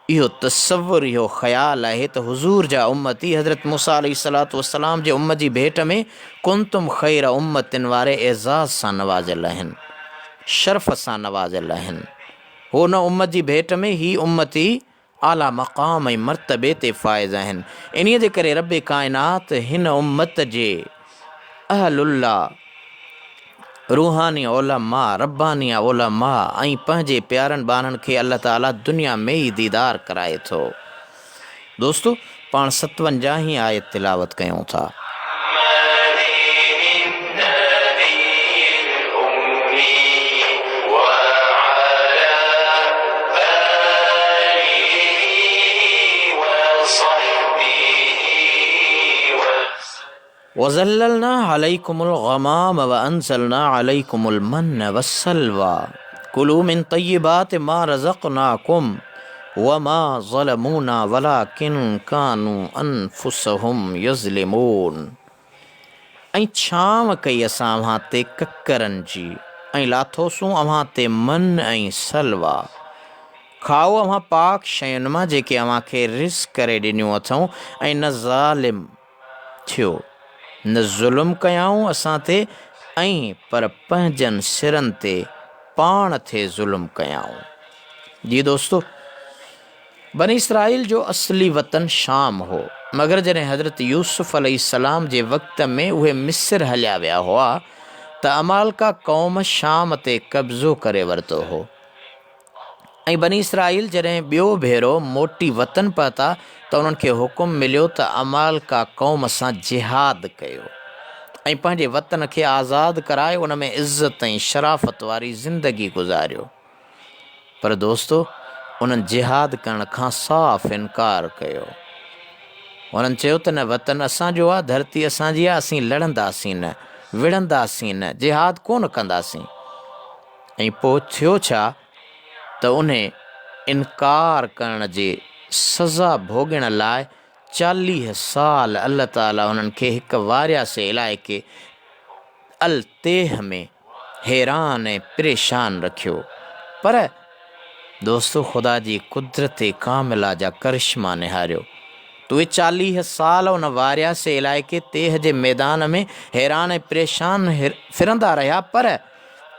इहो तसव्वुर, इहो ख़्यालु आहे त हुज़ूर जा उम्मती हज़रत मूसा अलैहिस्सलातु वस्सलाम जे उम्मत जी भेट में कुंतुम ख़ैर उम्मतिन वारे एज़ाज़ सां नवाज़ियल आहिनि, शर्फ़ सां नवाज़ियल आहिनि। हो न उम्मत जी भेट में ही उम्मती आला मक़ाम ऐं मर्तबे ते फ़ाइज़ आहिनि। इन्हीअ जे करे रब काइनात हिन उम्मत जे अहलुल्लाह, रूहानी उलमा, रब्बानी उलमा ऐं पंहिंजे प्यारनि ॿारनि खे अल्लाह ताला दुनिया में ई दीदार कराए थो। दोस्तो, पाण 57 आयत तिलावत कयूं था। वज़ल्ललना अलैकुमुल गमाम व अंज़लना अलैकुमुल मन्न वस्सलवा कुलू मिन तय्यिबाति मा रज़क़नाकुम वमा ज़लमूना वलाकिन कानू अनफुसहुम यज़लिमून। ऐं छांव कई असां अव्हां ते ककरनि जी, ऐं लाथोसूं अव्हां ते मन ऐं सलवा। खाओ अव्हां पाक शयुनि मां जेके अव्हां खे रिज़्क़ करे ॾिनियूं अथऊं, ऐं न ज़ालिम थियो, न ज़ुल्म कयाऊं असां ते, ऐं पर पंहिंजनि सिरनि ते पाण ते ज़ुल्म कयाऊं। जी दोस्तो, बनी इसराइल जो असली वतन शाम हो, मगर जॾहिं हज़रत यूसुफ़ अलैहिस्सलाम जे वक़्त में उहे मिस्र हलिया विया हुआ त अमालका क़ौम शाम ते कब्ज़ो करे वरितो हो, ऐं बनी इसराइल जॾहिं ॿियो भेरो मोटी वतन पहुता त उन्हनि खे हुकुम मिलियो त अमालका क़ौम सां जिहाद कयो ऐं पंहिंजे वतन खे आज़ादु कराए उन में इज़त ऐं शराफ़त वारी ज़िंदगी गुज़ारियो। पर दोस्तो, उन्हनि जिहाद करण खां साफ़ इनकार कयो। उन्हनि चयो त न, वतन असांजो आहे, धरती असांजी आहे, असीं लड़ंदासीं न, विढ़ंदासीं न, जिहाद कोन कंदासीं। ऐं पोइ थियो छा त उन इनकार करण जे सज़ा भोगण लाइ 40 साल अल्लाह ताला उन्हनि खे हिकु वारियासे इलाइक़े अल तेह में हैरान ऐं परेशान रखियो। पर दोस्तो, ख़ुदा जी कुदरत कामिला जा करिश्मा निहारियो त उहे 40 साल उन वारियासे इलाइक़े तेह जे मैदान में हैरान ऐं परेशान फिरंदा रहिया, पर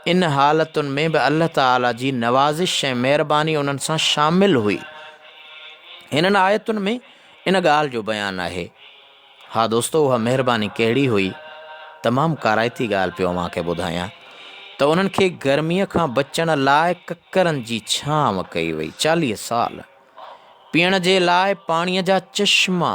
इन हालतुनि में बि अल्लाह ताला जी नवाज़िश ऐं महिरबानी उन्हनि सां शामिलु हुई। हिननि आयतुनि में इन ॻाल्हि जो बयानु आहे। हा दोस्तो, उहा महिरबानी कहिड़ी हुई? तमामु काराइती ॻाल्हि पियो मां खे ॿुधायां त उन्हनि खे गर्मीअ खां बचण लाइ ककरनि जी छांव कई वई 40 साल, पीअण जे लाइ पाणीअ जा चश्मा,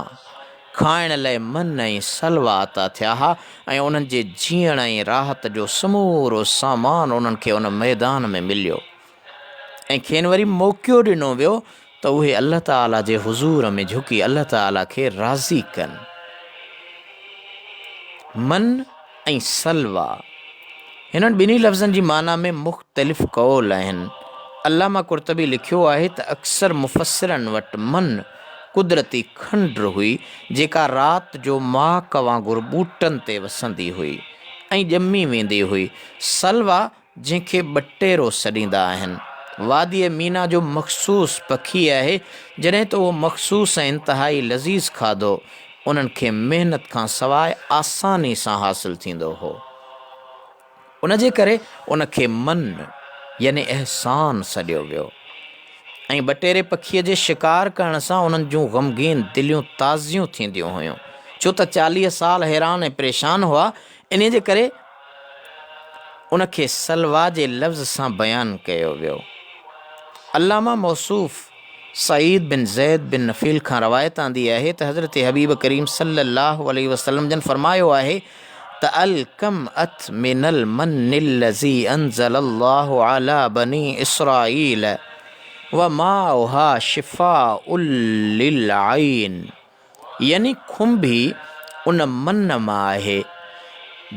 खाइण लाइ मन ऐं सलवा अता थिया हा, ऐं उन्हनि जे जीअण ऐं राहत जो समूरो सामान उन्हनि खे उन मैदान में मिलियो, ऐं खेनि वरी मौक़ियो ॾिनो वियो त उहे अल्लाह ताला जे हुज़ूर में झुकी अल्लाह ताला खे राज़ी कनि। मन ऐं सलवा, हिननि ॿिन्ही लफ़्ज़नि जी माना में मुख़्तलिफ़ क़ौल आहिनि। अल्लामा कुर्तबी लिखियो आहे त अक्सर मुफ़स्सिरनि वटि मन कुदरती खंड हुई जेका राति जो माक वांगुरु ॿूटनि ते वसंदी हुई ऐं ॼमी वेंदी हुई। सलवा जंहिंखे ॿटेरो सॾींदा आहिनि, वादीअ मीना जो मख़सूस पखी आहे। जॾहिं त उहो मख़सूस ऐं इंतिहाई लज़ीज़ खाधो उन्हनि खे महिनत खां सवाइ आसानी सां हासिलु थींदो हो। उन जे करे उनखे मन यानी अहसान सॾियो वियो। ऐं ॿटेरे पखीअ जे शिकार करण सां उन्हनि जूं ग़मगीन दिलियूं ताज़ियूं थींदियूं हुयूं, छो त 40 साल हैरान ऐं परेशान हुआ। इन जे करे उनखे सलवा जे लफ़्ज़ सां बयानु कयो वियो। अल्लामा मौसूफ़ सईद बिन ज़ैद बिन नफ़ील खां रवायत आंदी आहे त हज़रत हबीब करीम सल्लल्लाहु अलैहि वसल्लम जन फरमायो आहे त अलकमअत मिनल मन्निल्लज़ी अंज़लल्लाहु अला बनी इसराईल व माउहा शिफ़ाउल लिल आइन, यानी खुंभी उन मन मां आहे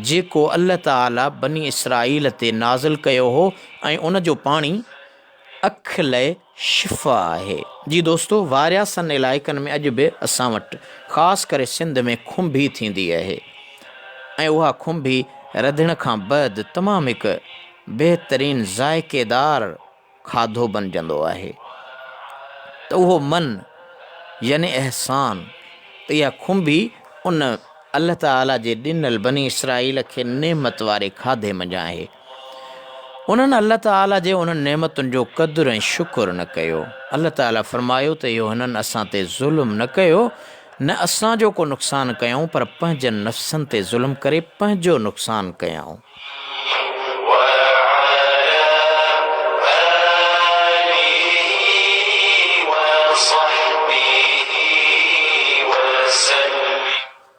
जेको अल्लाह ताला बनी इसराईल ते नाज़िल कयो हो ऐं उन जो पाणी अख लाइ शिफ़ा आहे। जी दोस्तो, वारियासनि इलाइक़नि में अॼु बि असां वटि ख़ासि करे सिंध में खुंभी थींदी आहे ऐं उहा खुंभी रधण खां बैदि तमामु हिकु बहितरीनु ज़ाइक़ेदार खाधो बणिजंदो आहे। त उहो मन यानी अहसान, त इहा खुंभी उन अल्लाह ताला जे ॾिनल बनी इसराईल खे नेमत वारे खाधे मंझां आहे। उन्हनि अल्लाह ताला जे उन्हनि नेमतुनि जो क़दुरु ऐं शुकुरु न कयो। अल्लाह ताला फरमायो त इहो हिननि असां ते ज़ुल्म न कयो, न असांजो को नुक़सानु कयऊं, पर पंहिंजनि नफ़्सनि ते ज़ुल्म करे पंहिंजो नुक़सानु कयऊं।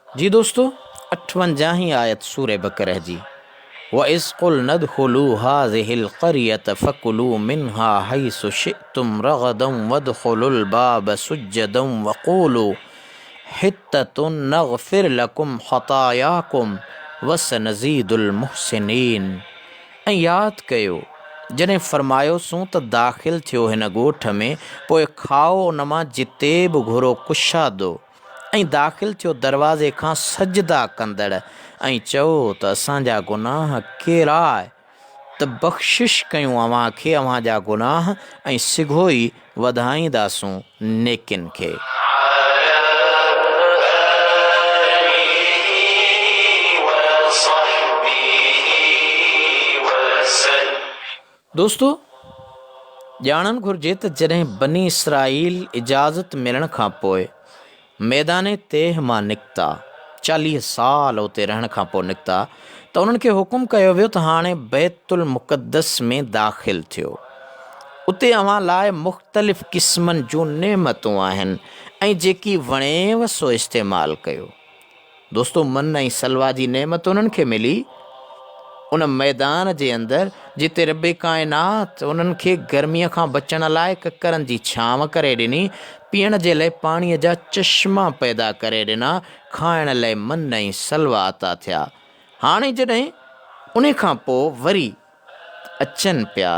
जी दोस्तों, 58 आयत सूरे बकरह जी। वइज़ क़ुल्ना उद्ख़ुलू हाज़िहिल क़रियत फ़कुलू मिन्हा हैसु शिअ्तुम रग़दन वद्ख़ुलुल बाब सुज्जदन वक़ूलू हित्ततुन नग़फ़िर लकुम ख़तायाकुम वसनज़ीदुल मुहसिनीन। ऐं यादि कयो जॾहिं फरमायोसूं त दाख़िल थियो हिन ॻोठ में, पोइ खाओ उन मां जिते बि घुरो कुशादो, ऐं दाख़िल थियो दरवाज़े खां सजदा कंदड़, ऐं चओ त असांजा गुनाह कहिड़ा आहे त बख़्शिश कयूं अव्हां खे अव्हांजा गुनाह, ऐं सिघो ई वधाईंदासूं नेकिन खे। दोस्तो, ॼाणणु घुरिजे त जॾहिं बनी इसराईल इजाज़त मिलण खां पोइ मैदाने तेह मां निकिता, 40 साल उते रहण खां पोइ निकिता, त उन्हनि खे हुकुम कयो वियो त हाणे बैतुल मुक़द्दस में दाख़िल थियो। उते अव्हां लाइ मुख़्तलिफ़ क़िस्मनि जूं नेमतूं आहिनि ऐं जेकी वणेव सो इस्तेमालु कयो। दोस्तो, मन ऐं सलवा जी नेमत उन्हनि खे मिली उन मैदान जे अंदरि जिते रब्बे काइनात उन्हनि खे गर्मीअ खां बचण लाइ ककरनि जी छांव करे ॾिनी, पीअण जे लाइ पाणीअ जा चश्मा पैदा करे ॾिना, खाइण लाइ मन ऐं सलवा अता थिया। हाणे जॾहिं उन खां पोइ वरी अचनि पिया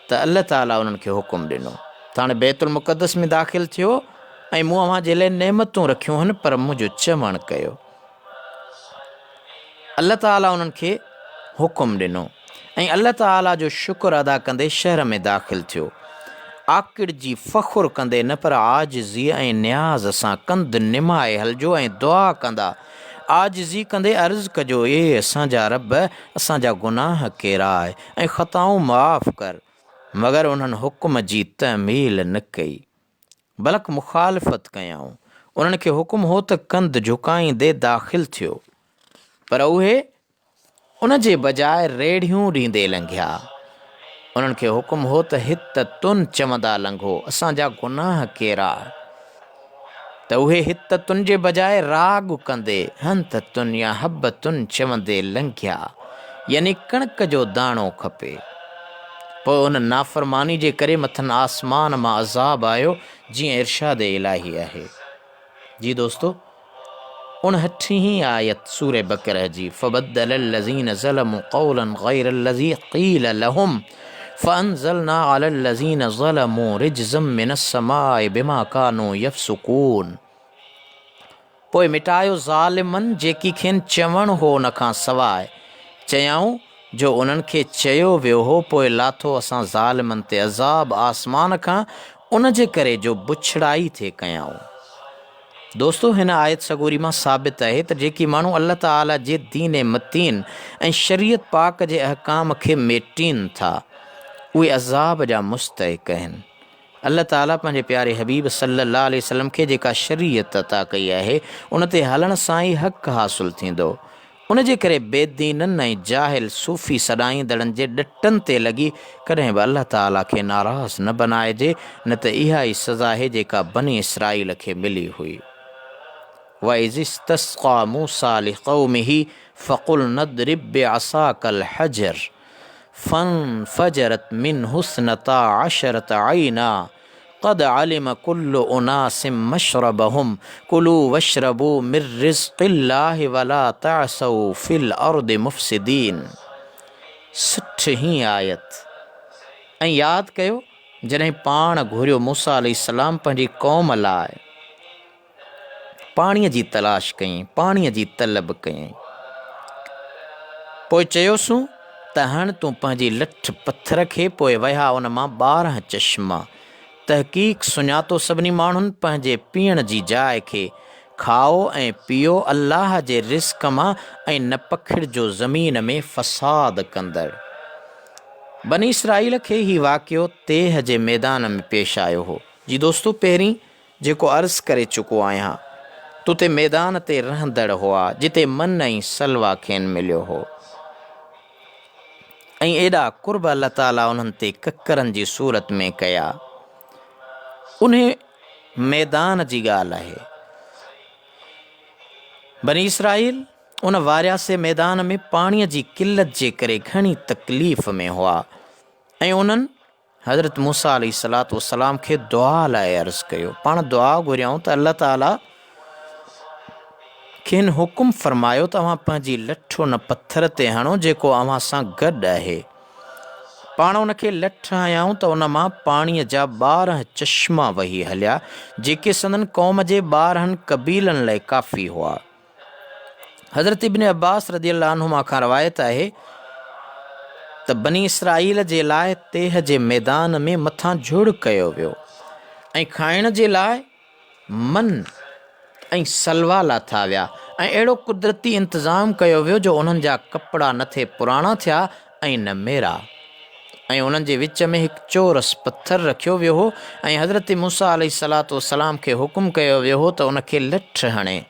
त अल्लाह ताला उन्हनि खे हुकुम ॾिनो त हाणे बैतुल मुक़द्दस में दाख़िल थियो ऐं मूं अव्हां जे लाइ नेमतूं रखियूं आहिनि, पर मुंहिंजो चवणु कयो। अल्लाह ताला उन्हनि खे हुकुम ॾिनो ऐं अल्लाह ताला जो शुक्र अदा कंदे शहर में दाख़िल थियो। आकिड़ जी फ़ख़ुरु कंदे न, पर आजिज़ी ऐं न्याज़ सां कंद निमाए हलिजो ऐं दुआ कंदा, आजिज़ी कंदे अर्ज़ु कजो, ए असांजा रब, असांजा गुनाह कहिड़ा आहे ऐं ख़ताऊं माफ़ कर। मगर उन्हनि हुकुम जी तमील न कई, बल्कि मुखालिफ़त कयाऊं। उन्हनि खे हुकुम हो त कंद झुकाईंदे दाख़िल थियो, पर उहे उन जे बजाए रेढ़ियूं ॾींदे लंघिया। उन्हनि खे हुकुम हो त हित्ततुन चवंदा लंघो, असांजा गुनाह कहिड़ा, त उहे हित्ततुन जे बजाए राग कंदे हंततुन या हब्बतुन चवंदे लंघिया, यानी कणक जो दाणो खपे। पोइ उन नाफ़रमानी जे करे मथनि आसमान मां अज़ाब आयो, जीअं इरशाद इलाही आहे। जी दोस्तो, 59 आयत सूरे बकरह जी। फ़बद्दल लज़ीन ज़लमू क़ौलन ग़ैर लज़ी क़ील लहुम फ़अंज़लना अलल्लज़ीना ज़लमू रिजज़म मिनस्समाइ बिमा कानू यफ़्सुकून। पोइ मिटायो ज़ालिमनि जेकी खेनि चवणु हो उन खां सवाइ, चयाऊं जो उन्हनि खे चयो वियो हो, पोइ लाथो असां ज़ालिमनि ते अज़ाब आसमान खां उन जे करे जो बुछड़ाई थे कयाऊं। दोस्तो, हिन आयत सगोरी मां साबित आहे त जेकी माण्हू अल्लाह ताला जे दीन मतीन ऐं शरीयत पाक जे अहकाम खे मेटीनि था, उहे अज़ाब जा मुस्तहिक़ आहिनि। अल्लाह ताला पंहिंजे प्यारे हबीब सल्लल्लाहु अलैहि वसल्लम खे जेका शरीयत अता कई आहे, उन ते हलण सां ई हक़ हासिल थींदो। उन जे करे बेदीननि ऐं जाहिल सूफ़ी सॾाईंदड़नि जे ॾटनि ते लॻी कॾहिं बि अल्लाह ताला खे नाराज़ न बनाइजे, न त इहा ई सज़ा आहे जेका बनी इसराईल खे मिली हुई। वइज़ इस्तस्क़ा मूसा लिक़ौमिही फ़क़ुल नदरिब बिअसाकल हजर फ़नफ़जरत मिन्हु इस्नता अशरत ऐना क़द अलिम कुल्लु उनासिम मशरबहुम कुलू वशरबू मिर रिज़्क़िल्लाहि वला तअसौ फ़िल अर्दि मुफ़्सिदीन। 60 आयत। ऐं यादि कयो जॾहिं पाण घुरियो मूसा अलैहिस्सलाम पंहिंजी क़ौम लाइ, पाणीअ जी तलाश कयईं, पाणीअ जी तलब कयईं। पोइ चयोसूं त हण तूं पंहिंजी लठ पथर खे, पोइ वया उन मां 12 चश्मा। तहक़ीक़ सुञातो सभिनी माण्हुनि पंहिंजे पीअण जी जाइ खे, खाओ ऐं पीओ अल्लाह जे रिज़्क़ मां ऐं न पखिड़िजो ज़मीन में फ़साद कंदड़। बनी इसराईल खे ही वाक़ियो तेह जे मैदान में पेश आयो हो। जी दोस्तो, पहिरीं जेको अर्ज़ करे चुको आहियां, तुते मैदान ते रहंदड़ हुआ जिते मन ऐं सलवा खेनि मिलियो हो, ऐं एॾा कुर्ब अल्लाह ताला उन्हनि ते ककरनि जी सूरत में कया। उन मैदान जी ॻाल्हि आहे। बनी इसराईल उन वारियासे मैदान में पाणीअ जी किल्लत जे करे घणी तकलीफ़ में हुआ, ऐं उन्हनि हज़रत मूसा अलैहिस्सलातु वस्सलाम खे दुआ लाइ अर्ज़ु कयो। पाण दुआ घुरियऊं त अल्लाह ताला खेनि हुकुम फ़रमायो, तव्हां पंहिंजी लठ उन पत्थर ते हणो जेको अव्हां सां गॾु आहे। पाण उनखे लठ हयाऊं त उन मां पाणीअ जा 12 चश्मा वही हलिया, जेके संदन क़ौम जे 12 कबीलनि लाइ काफ़ी हुआ। हज़रत इब्न अब्बास रज़ियल्लाहु अन्हुमा खां रवायत आहे त बनी इसराईल जे लाइ तेह जे मैदान में मथां झुड़ कयो वियो, ऐं खाइण जे लाइ मन ऐं सलवा लाथा विया, ऐं अहिड़ो कुदरती इंतज़ाम कयो वियो जो उन्हनि जा कपिड़ा न थे पुराणा थिया ऐं न मेरा। ऐं उन्हनि जे विच में हिकु चोरस पत्थर रखियो वियो हो, ऐं हज़रत मूसा अलैहिस्सलातु वस्सलाम खे हुकुम कयो वियो हो त उनखे लठ हणे।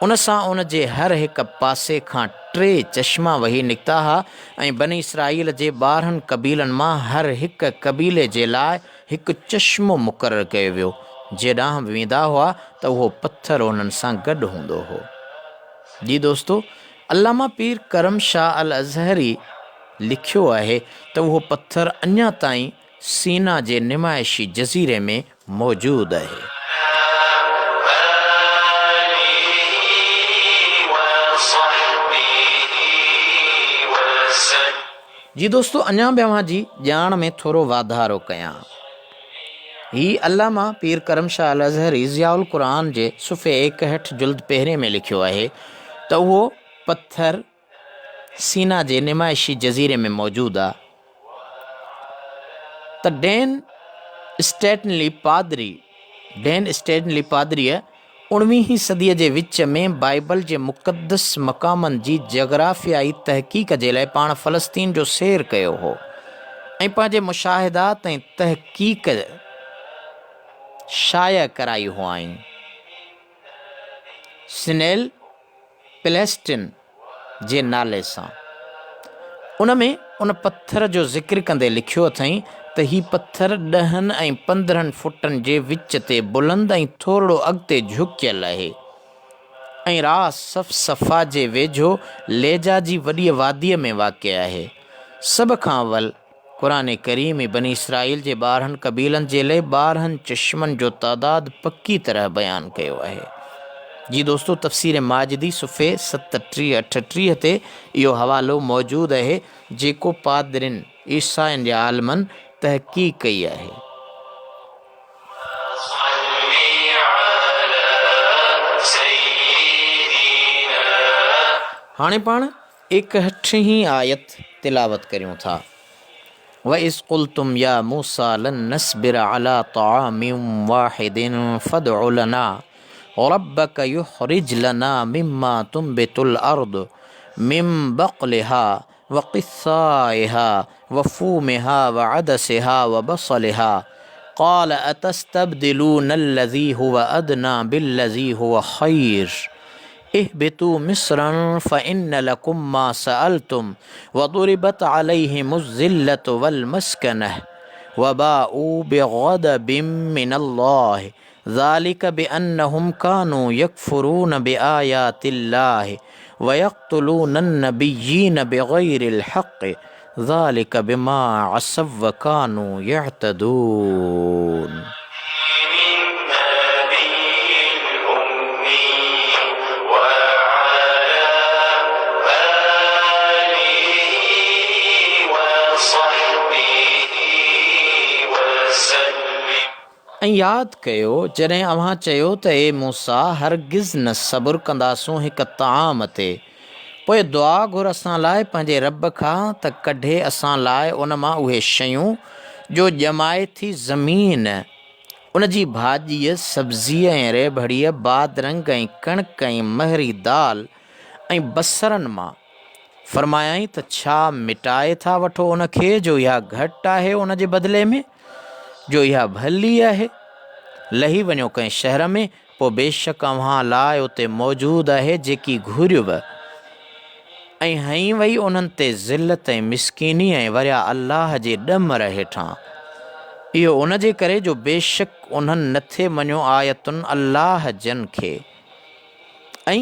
उन सां उन जे हर हिकु पासे खां 3 चश्मा वही निकिता हा, ऐं बनी इसराईल जे 12 कबीलनि मां हर हिकु कबीले जे लाइ हिकु चश्मो मुक़ररु कयो वियो। जेॾांहुं वेंदा हुआ त उहो पत्थर उन्हनि सां गॾु हूंदो हो। जी दोस्तो, अल्लामा पीर करम शाह अल अज़हरी लिखियो आहे त उहो पत्थर अञा ताईं सीना जे निमाइशी जज़ीरे में मौजूदु आहे। जी दोस्तो, अञा बि अव्हां जी ॼाण में थोरो वाधारो कयां। ही अल्लामा पीर करम शाह अल अज़हरी ज़ियाउल क़ुरान जे सुफ़े 61 जुल्द पहिरें में लिखियो आहे त उहो पत्थर सीना जे निमाइशी जज़ीरे में मौजूदु आहे। त डेन स्टैटनली पादरीअ 19वीं सदीअ जे विच में बाइबल जे मुक़दस मक़ामनि जी जग़राफ़ियाई तहक़ीक़ जे लाइ पाण फ़लस्तीन जो सैर कयो हो, ऐं पंहिंजे मुशाहिदात ऐं तहक़ीक़ शाया कराई हुआईं। स्नेल पैलेस्टीन जे नाले सां उन में उन पत्थर जो ज़िक्र कंदे लिखियो अथई त ही पत्थर 10 ऐं 15 फुटनि जे विच ते बुलंद ऐं थोरो अॻिते झुकियल आहे, ऐं रास सफ़ा जे वेझो लेजा जी वॾी वादीअ में वाक़िअ आहे। सभ खां अवल क़ुरान करीम बनी इसराईल जे 12 कबीलनि जे लाइ 12 चश्मनि जो तादाद पक्की तरह बयानु कयो आहे। जी दोस्तों, तफ़सीर माजिदी सुफ़े 37-38 ते इहो हवालो मौजूदु आहे जेको पादरिन ईसाइन जे आलमनि तहक़ीक़ कई आहे। हाणे पाण 61 आयत तिलावत करियूं था। वइज़ क़ुल्तुम या मूसा लन नस्बिर अला तआमिन वाहिदिन फदउ लना रब्बक युख़रिज लना मिम्मा तुंबितुल अर्द मिन बक़लिहा व क़िस्साइहा व फ़ूमिहा व अदसिहा व बसलिहा क़ाल अतस्तब्दिलूनल्लज़ी हुव अदना बिल्लज़ी हुव ख़ैर इहबितू मिस्रन फ़इन्न लकुम मा सअलतुम वदुरिबत अलैहिमुज़्ज़िल्लतु वल्मस्कनह वबाऊ बिग़ज़बिम मिनल्लाह ज़ालिक बिअन्नहुम कानू यकफ़ुरून बिआयातिल्लाह वयक़्तुलूनन नबिय्यीन बिग़ैरिल हक़्क़ ज़ालिक बिमा असव व कानू यअतदून। ऐं यादि कयो जॾहिं अव्हां चयो त ए मूसा हरगिज़ न सब्र कंदासूं हिक ताम ते, पोइ दुआ घुर असां लाइ पंहिंजे रब खां त कढे असां लाइ उन मां उहे शयूं जो ॼमाए थी ज़मीन, उन जी भाॼीअ सब्ज़ीअ ऐं रेभड़ीअ बादरंग ऐं कणिक ऐं महरी दाल ऐं बसरनि मां। फरमायाई त छा मिटाए था वठो उनखे जो इहा घटि आहे उन जे बदिले में, जो इहा भली आहे। लही वञो कंहिं शहर में, पोइ बेशक अव्हां लाइ उते मौजूदु आहे जेकी घुरियुव, ऐं हई वई उन्हनि ते ज़िल्लत ऐं मिसकीनी ऐं वरिया अल्लाह जे ॾमर हेठां। इहो उन जे करे जो बेशक उन्हनि नथे मञियो आयतुनि अल्लाह जन खे, ऐं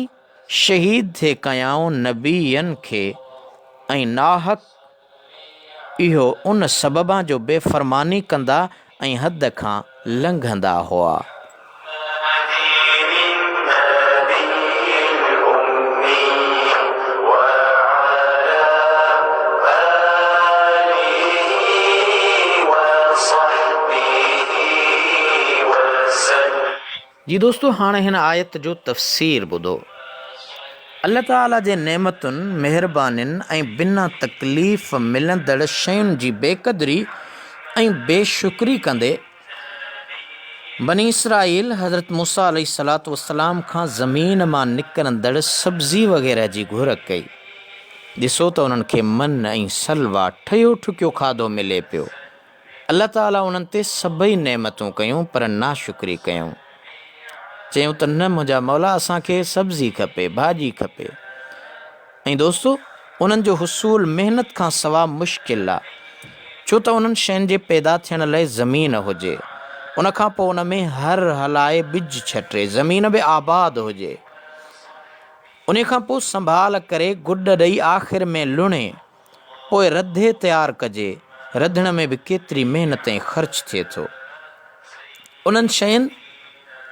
शहीद थे कयाऊं नबीयनि खे, ऐं नाहक इहो उन सबबां जो बेफ़रमानी कंदा ऐं हद खां लंघंदा हुआ। जी दोस्तों, हाणे हिन आयत जो तफ़सीर ॿुधो। अल्लाह ताला जे नेमतुनि, महिरबानियुनि ऐं बिना तकलीफ़ मिलंदड़ शयुनि जी बेक़दरी ऐं बेशुक्री कंदे बनी इसराईल हज़रत मूसा अलैहिस्सलातु वस्सलाम खां ज़मीन मां निकिरंदड़ सब्ज़ी वग़ैरह जी घुर कई। ॾिसो त उन्हनि खे मन ऐं सलवा ठहियो ठुकियो खाधो मिले पियो। अल्लाह ताला उन्हनि ते सभई नेमतूं कयूं पर नाशुक्री कयूं। चयूं त न मुंहिंजा मौला, असांखे सब्ज़ी खपे, भाॼी खपे। ऐं दोस्तो, उन्हनि जो हुसूल महिनत खां सवा मुश्किल आहे, छो त उन्हनि शयुनि जे पैदा थियण लाइ ज़मीन हुजे, उन खां पोइ उन में हर हलाए ॿिज छटे, ज़मीन बि आबाद हुजे, उन खां पोइ संभाल करे गुड ॾेई आख़िर में लुणे, पोइ रधे तयारु कजे। रधण में बि केतिरी महिनत ऐं ख़र्च थिए थो। उन्हनि शयुनि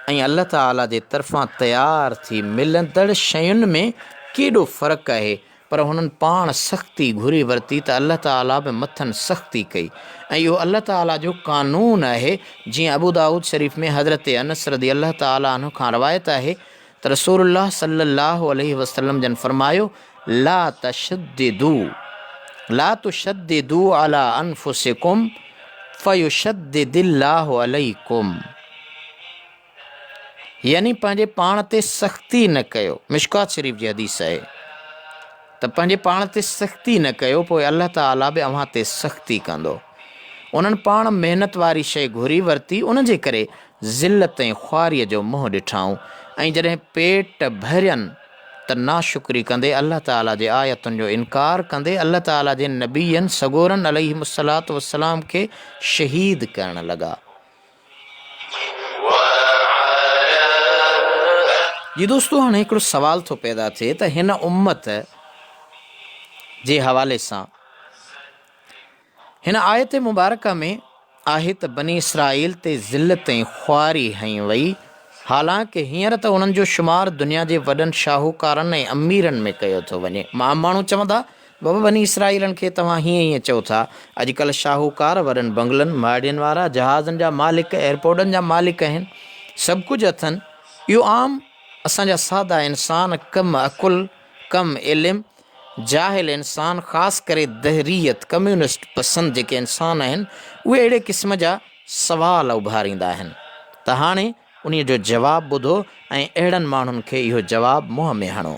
ऐं अल्लाह ताला जे तरफ़ां तयारु थी मिलंदड़ शयुनि में केॾो फ़र्क़ु आहे, पर हुननि पाण सख़्ती घुरी वरिती त अल्लाह ताला बि मथनि सख़्ती कई। ऐं इहो अल्लाह ताला जो क़ानून आहे। जीअं अबू दाऊद शरीफ़ में हज़रत अनस रज़ी अल्लाह ताला अन्हु खां रवायत आहे त रसूलुल्लाह सल्लल्लाहु अलैहि वसल्लम जन फरमायो, ला तुशद्दिदू अला अनफुसिकुम फयुशद्दिदिल्लाहु अलैकुम। यानी पंहिंजे पाण ते सख़्ती न कयो। मिशकात शरीफ़ जी हदीस आहे त पंहिंजे पाण ते सख़्ती न कयो, पोइ अल्लाह ताला बि अव्हां ते सख़्ती कंदो। उन्हनि पाण महिनत वारी शइ घुरी वरिती, उन जे करे ज़िल्लत ऐं ख़्वारीअ जो मुंहुं ॾिठाऊं। ऐं जॾहिं पेट भरियनि त नाशुक्री कंदे, अल्लाह ताला जे आयतुनि जो इनकार कंदे, अल्लाह ताला जे नबीयनि सगोरन अलैहिमुस्सलातु वस्सलाम खे शहीद करण लॻा। जी दोस्तों, हाणे हिकिड़ो सवाल थो पैदा थिए त हिन उम्मत जे हवाले सां हिन आयत मुबारक में आहे त बनी इसराईल ते ज़िल्लत ऐं ख़्वारी हई वई, हालांकि हींअर त उन्हनि जो शुमार दुनिया जे वॾनि शाहूकारनि ऐं अमीरनि में कयो थो वञे। आम माण्हू चवंदा बाबा बनी इसराइलनि खे तव्हां हीअं चओ था। अॼुकल्ह शाहूकार वॾनि बंगलनि माड़ियुनि वारा जहाज़नि जा मालिक एयरपोर्टनि जा मालिक आहिनि, सभु कुझु अथनि। इहो आम असांजा सादा इंसान कम अकुल कम इल्म जाहिल इंसान, ख़ासि करे दहरीयत कम्यूनिस्ट पसंदि जेके इंसान आहिनि, उहे अहिड़े क़िस्म जा सवाल उभारींदा आहिनि। त हाणे उन जो जवाबु ॿुधो ऐं अहिड़नि माण्हुनि खे इहो जवाबु मुंहं में हणो।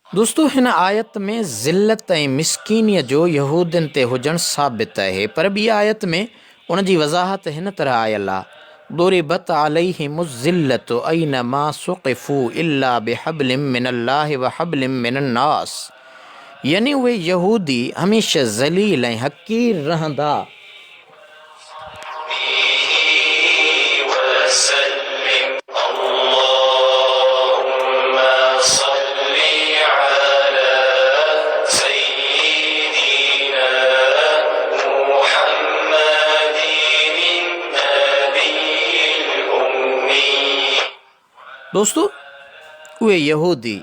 दोस्तो, हिन आयत में ज़िल्लत ऐं मिसकीनीअ जो यहूदियुनि ते हुजणु साबित आहे, पर ॿी आयत में उन जी वज़ाहत हिन तरह आयल आहे, ضربت عليهم الذلة أينما ثقفوا إلا بحبل من الله وحبل من الناس। यानी उहे यहूदी हमेशह ज़लील ऐं हक़ीर रहंदा। दोस्तों, उहे यहूदी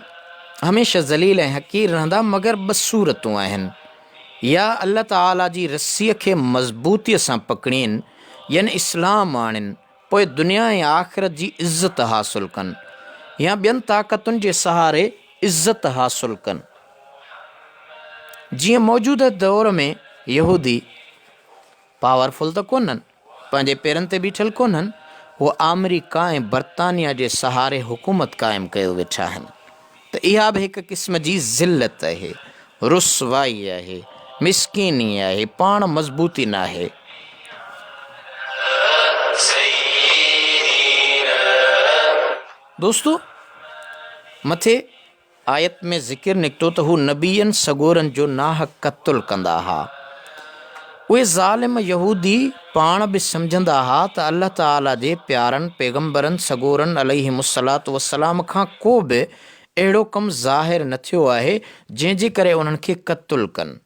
हमेशह ज़लील ऐं हक़ीर रहंदा, मगर ॿ सूरतूं आहिनि। या अल्लाह ताला जी रस्सीअ खे मज़बूतीअ सां पकड़ीनि, यानी इस्लाम आणनि, पोइ दुनिया ऐं आख़िरत जी इज़्ज़त हासिलु कनि, या ॿियनि ताक़तुनि जे सहारे इज़्ज़त हासिलु कनि। जीअं मौजूदा दौर में यहूदी पावरफुल त कोन्हनि, पंहिंजे पेरनि ते बीठल कोन्हनि, उहो अमेरिका ऐं बरतानिया जे सहारे हुकूमत क़ाइमु कयो वेठा आहिनि। त इहा बि हिकु क़िस्म जी ज़िल्लत आहे, रुसवाई आहे, मिसकीनी आहे, पाण मज़बूती न आहे। दोस्तो, मथे आयत में ज़िक्र निकितो त हू नबीअनि सगोरनि जो नाहक क़त्ल कंदा हुआ। उहे ज़ालिम यहूदी पाण बि सम्झंदा हुआ त अल्लाह ताला जे प्यारनि पैगम्बरनि सगोरनि अलैहिमुस्सलातु वस्सलाम खां को बि अहिड़ो कमु ज़ाहिर न थियो आहे जंहिंजे करे उन्हनि खे क़त्ल कनि।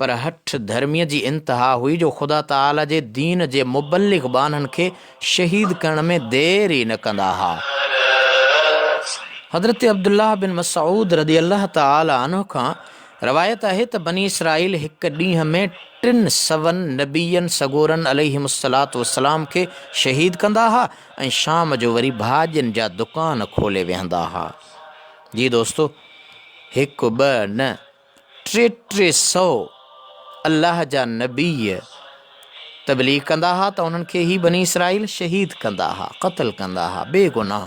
पर हठ धर्मीअ जी इंतिहा हुई जो ख़ुदा ताला जे दीन जे मुबल्लिग़ बाननि खे शहीद करण में देरि ई न कंदा हुआ। हज़रत अब्दुल्लाह बिन मसऊद रज़ी अल्लाह ताला अन्हु खां रवायत आहे त बनी इसराइल हिकु ॾींहं में 300 नबीअनि सगोरनि अलैहिमुस्सलातु वस्सलाम खे शहीद कंदा हुआ ऐं शाम जो वरी भाॼियुनि जा दुकान खोले विहंदा हुआ। जी दोस्तो, 1 2 न 300 अल्लाह जा नबी तबलीग कंदा हुआ त उन्हनि खे ई बनी इसराइल शहीद कंदा हुआ, क़त्ल कंदा हुआ बेगुनाह।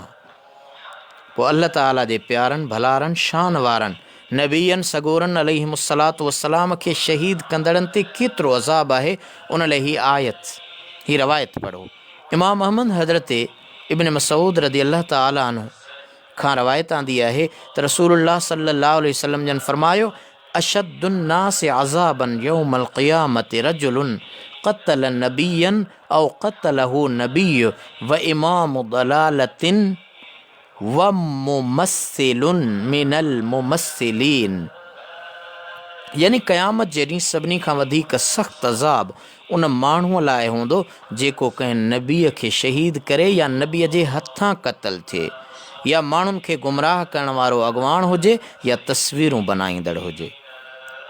पोइ अल्लाह ताला जे प्यारनि भलारनि शान वारनि नबीअनि सगोरनि अलैहिमुस्सलातु वस्सलाम खे शहीद कंदड़नि ते केतिरो अज़ाब आहे, उन लाइ ही आयत, ही रवायत पढ़ो। इमाम अहमद हज़रत इब्न मसूद रज़ी अल्लाह ताला अन्हु खां रवायत आंदी आहे त रसूलुल्लाह सल्लल्लाहु अलैहि वसल्लम जन फरमायो, अशद्दुन्नास अज़ाबन यौमल क़ियामत रजुलुन क़तल नबियन औ क़तलहु नबिय व इमाम दलालतिन व मुमस्सिलुन मिनल मुमस्सिलीन। यानी क़यामत जे ॾींहुं सभिनी खां वधीक सख़्तु अज़ाब उन माण्हूअ लाइ हूंदो जेको कंहिं नबीअ खे शहीद करे या नबीअ जे हथां क़त्ल थिए, या माण्हुनि खे गुमराह करण वारो अॻवान हुजे या तस्वीरूं बनाईंदड़ हुजे।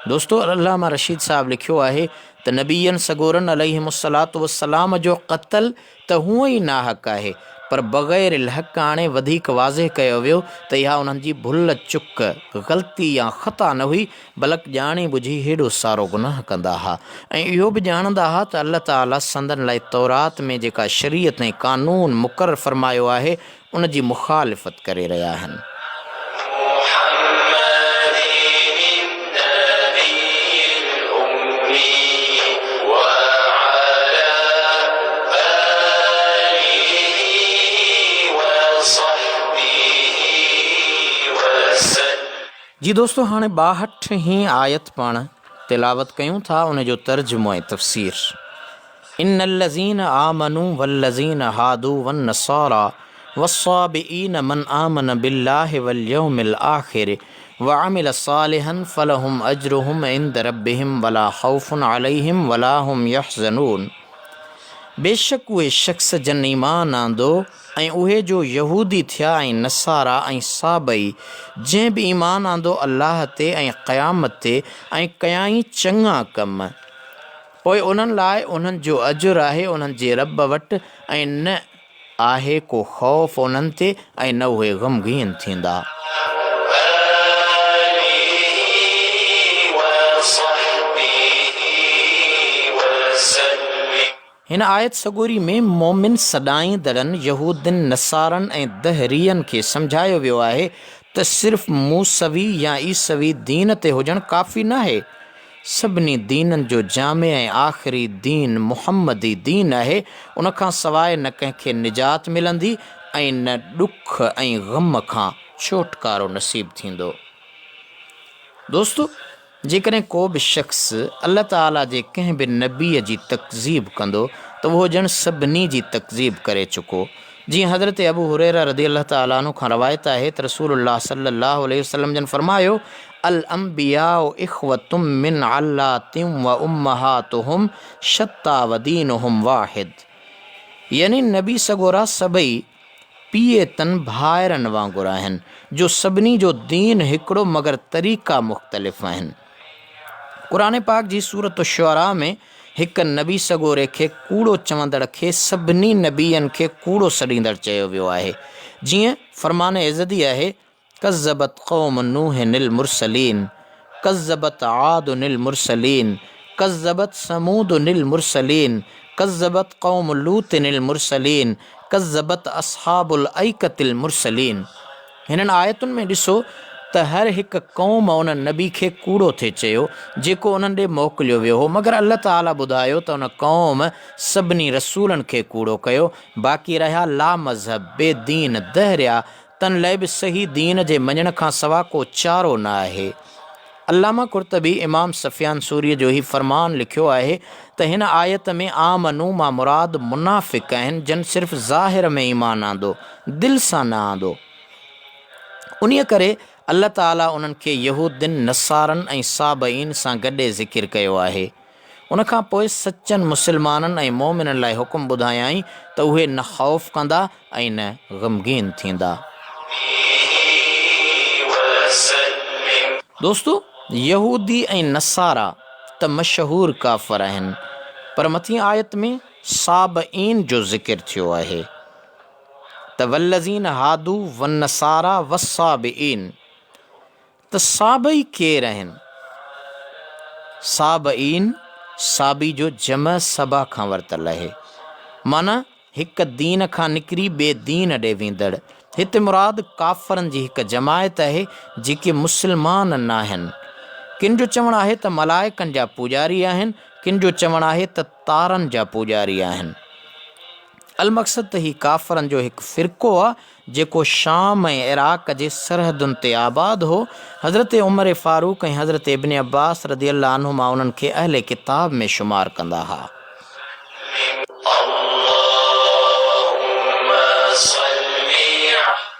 दोस्तो, अल्लामा रशीद साहब लिखियो आहे त नबीअनि सगोरनि अलैहिमुस्सलातु वस्सलाम जो क़त्ल त हूअं ई नाहक आहे, पर बग़ैर हक़ हाणे वधीक वाज़िह कयो वियो त इहा उन्हनि जी भुल चुक ग़लती या ख़ता न हुई, बल्कि ॼाणे बुझी हेॾो सारो गुनाह कंदा हुआ ऐं इहो बि ॼाणंदा हुआ त अल्लाह ताला संदन लाइ तौरात में जेका शरीयत ऐं क़ानून मुक़ररु फ़रमायो आहे उन जी मुख़ालिफ़त करे रहिया आहिनि। जी दोस्तों, हाणे 62 आयत पाण तिलावत कयूं था, उन जो तर्जुमो ऐं तफ़सीर। इन्नल्लज़ीन आमनू वल्लज़ीन हादू वन्नसारा वस्साबिईन मन आमन बिल्लाहि वल यौमिल आखिर व अमिल सालिहन फलहुम अजरुहुम इंद रब्बिहिम वला खौफुन अलैहिम वला हुम यहज़नून। बेशक उहे शख़्स जन ईमान आंदो ऐं उहे जो यहूदी थिया ऐं नसारा ऐं साबई जंहिं बि ईमान आंदो अल्लाह ते ऐं क़यामत ते ऐं कयाई चङा कम, पोइ उन्हनि लाइ उन्हनि जो अजुर आहे उन्हनि जे रब वटि ऐं न आहे को ख़ौफ़ उन्हनि ते ऐं न उहे ग़मगीन थींदा। हिन आयत सगोरी में मोमिन सॾाईंदड़नि यहूदनि नसारनि ऐं दहरियनि खे सम्झायो वियो आहे त सिर्फ़ु मूसवी या ईसवी दीन ते हुजणु काफ़ी न आहे। सभिनी दीननि जो जामे ऐं आख़िरी दीन मुहम्मदी दीन आहे। उनखां सवाइ न कंहिंखे निजात मिलंदी ऐं न ॾुख ऐं ग़म खां छुटकारो नसीब थींदो। दोस्तो, जेकॾहिं को बि शख़्स अल्लाह ताला जे कंहिं बि नबीअ जी तकज़ीब कंदो त उहो ॼण सभिनी जी तकज़ीब करे चुको। जीअं हज़रत अबू हुरैरा रज़ी अल्लाह ताला अन्हु खां रवायत आहे त रसूलुल्लाह सल्लल्लाहु अलैहि वसल्लम जन फरमायो, अल अंबियाउ इख़्वतुम मिन अल्लातिम व उम्महातुहुम शत्ता व दीनुहुम वाहिद। यानी नबी सगोरा सभई पीए तन भाइरनि वांगुरु आहिनि जो सभिनी जो दीन हिकिड़ो मगर तरीक़ा मुख़्तलिफ़ आहिनि। क़ुरान पाक जी सूरत शुअरा में हिकु नबी सगोरे खे कूड़ो चवंदड़ खे सभिनी नबीअनि खे कूड़ो सॾींदड़ चयो वियो आहे। जीअं फ़रमान इज़्ज़ती आहे, कज़्ज़बत क़ौम नूहिनिल मुरसलीन, कज़्ज़बत आदुनिल मुरसलीन, कज़्ज़बत समूदुनिल मुरसलीन, कज़्ज़बत क़ौम लूतिनिल मुरसलीन, कज़्ज़बत अस्हाबुल ऐकतिल मुरसलीन। हिननि आयतुनि में ॾिसो त हर हिकु क़ौम उन नबी खे कूड़ो थिए चयो जेको उन्हनि ॾे मोकिलियो वियो हो, मगर अल्लाह ताला ॿुधायो त उन क़ौम सभिनी रसूलनि खे कूड़ो कयो। बाक़ी रहिया ला मज़हब बेदीन दहरिया, तन लाइ बि सही दीन जे मञण खां सवा को चारो न आहे। अल्लामा कुर्तबी इमाम सफ़ियान सूरीअ जो ही फ़रमान लिखियो आहे त हिन आयत में आमनू मां मुराद मुनाफ़िक़ आहिनि जन सिर्फ़ु ज़ाहिर में ईमान आंदो, दिलि सां न आंदो। उन्हीअ करे अल्लाह ताला उन्हनि खे यहूदिन नसारनि ऐं साबईन सां गॾे ज़िकिर कयो आहे। उनखां पोइ सचनि मुस्लमाननि ऐं मोमिननि लाइ हुकुम ॿुधायई त उहे न ख़ौफ़ कंदा ऐं न ग़मगीन थींदा। दोस्तो, यहूदी ऐं नसारा त मशहूर काफ़र आहिनि, पर मथीं आयत में साबईन जो ज़िकिर थियो आहे त वल्लज़ीन हादू वन नसारा वस्साबिईन। त साबई केर आहिनि? साबईन साबी जो जम सबा खां वरितल आहे, माना हिकु दीन खां निकिरी ॿिए दीन ॾे वेंदड़। हिते मुराद काफ़रनि जी हिकु जमायत आहे जेके मुस्लमान न आहिनि। किन जो चवणु आहे त मलाइकनि जा पूॼारी आहिनि, किन जो चवणु आहे त तारनि जा पूॼारी आहिनि। अलमक़सद त ही काफ़रनि जो हिकु फ़िरक़ो आहे जेको शाम ऐं इराक़ जे सरहदुनि ते आबाद हो। हज़रत उमर फ़ारूक ऐं हज़रत इब्न अब्बास रज़ी अल्लाह अन्हुमा उन्हनि खे अहले किताब में शुमार कंदा हुआ।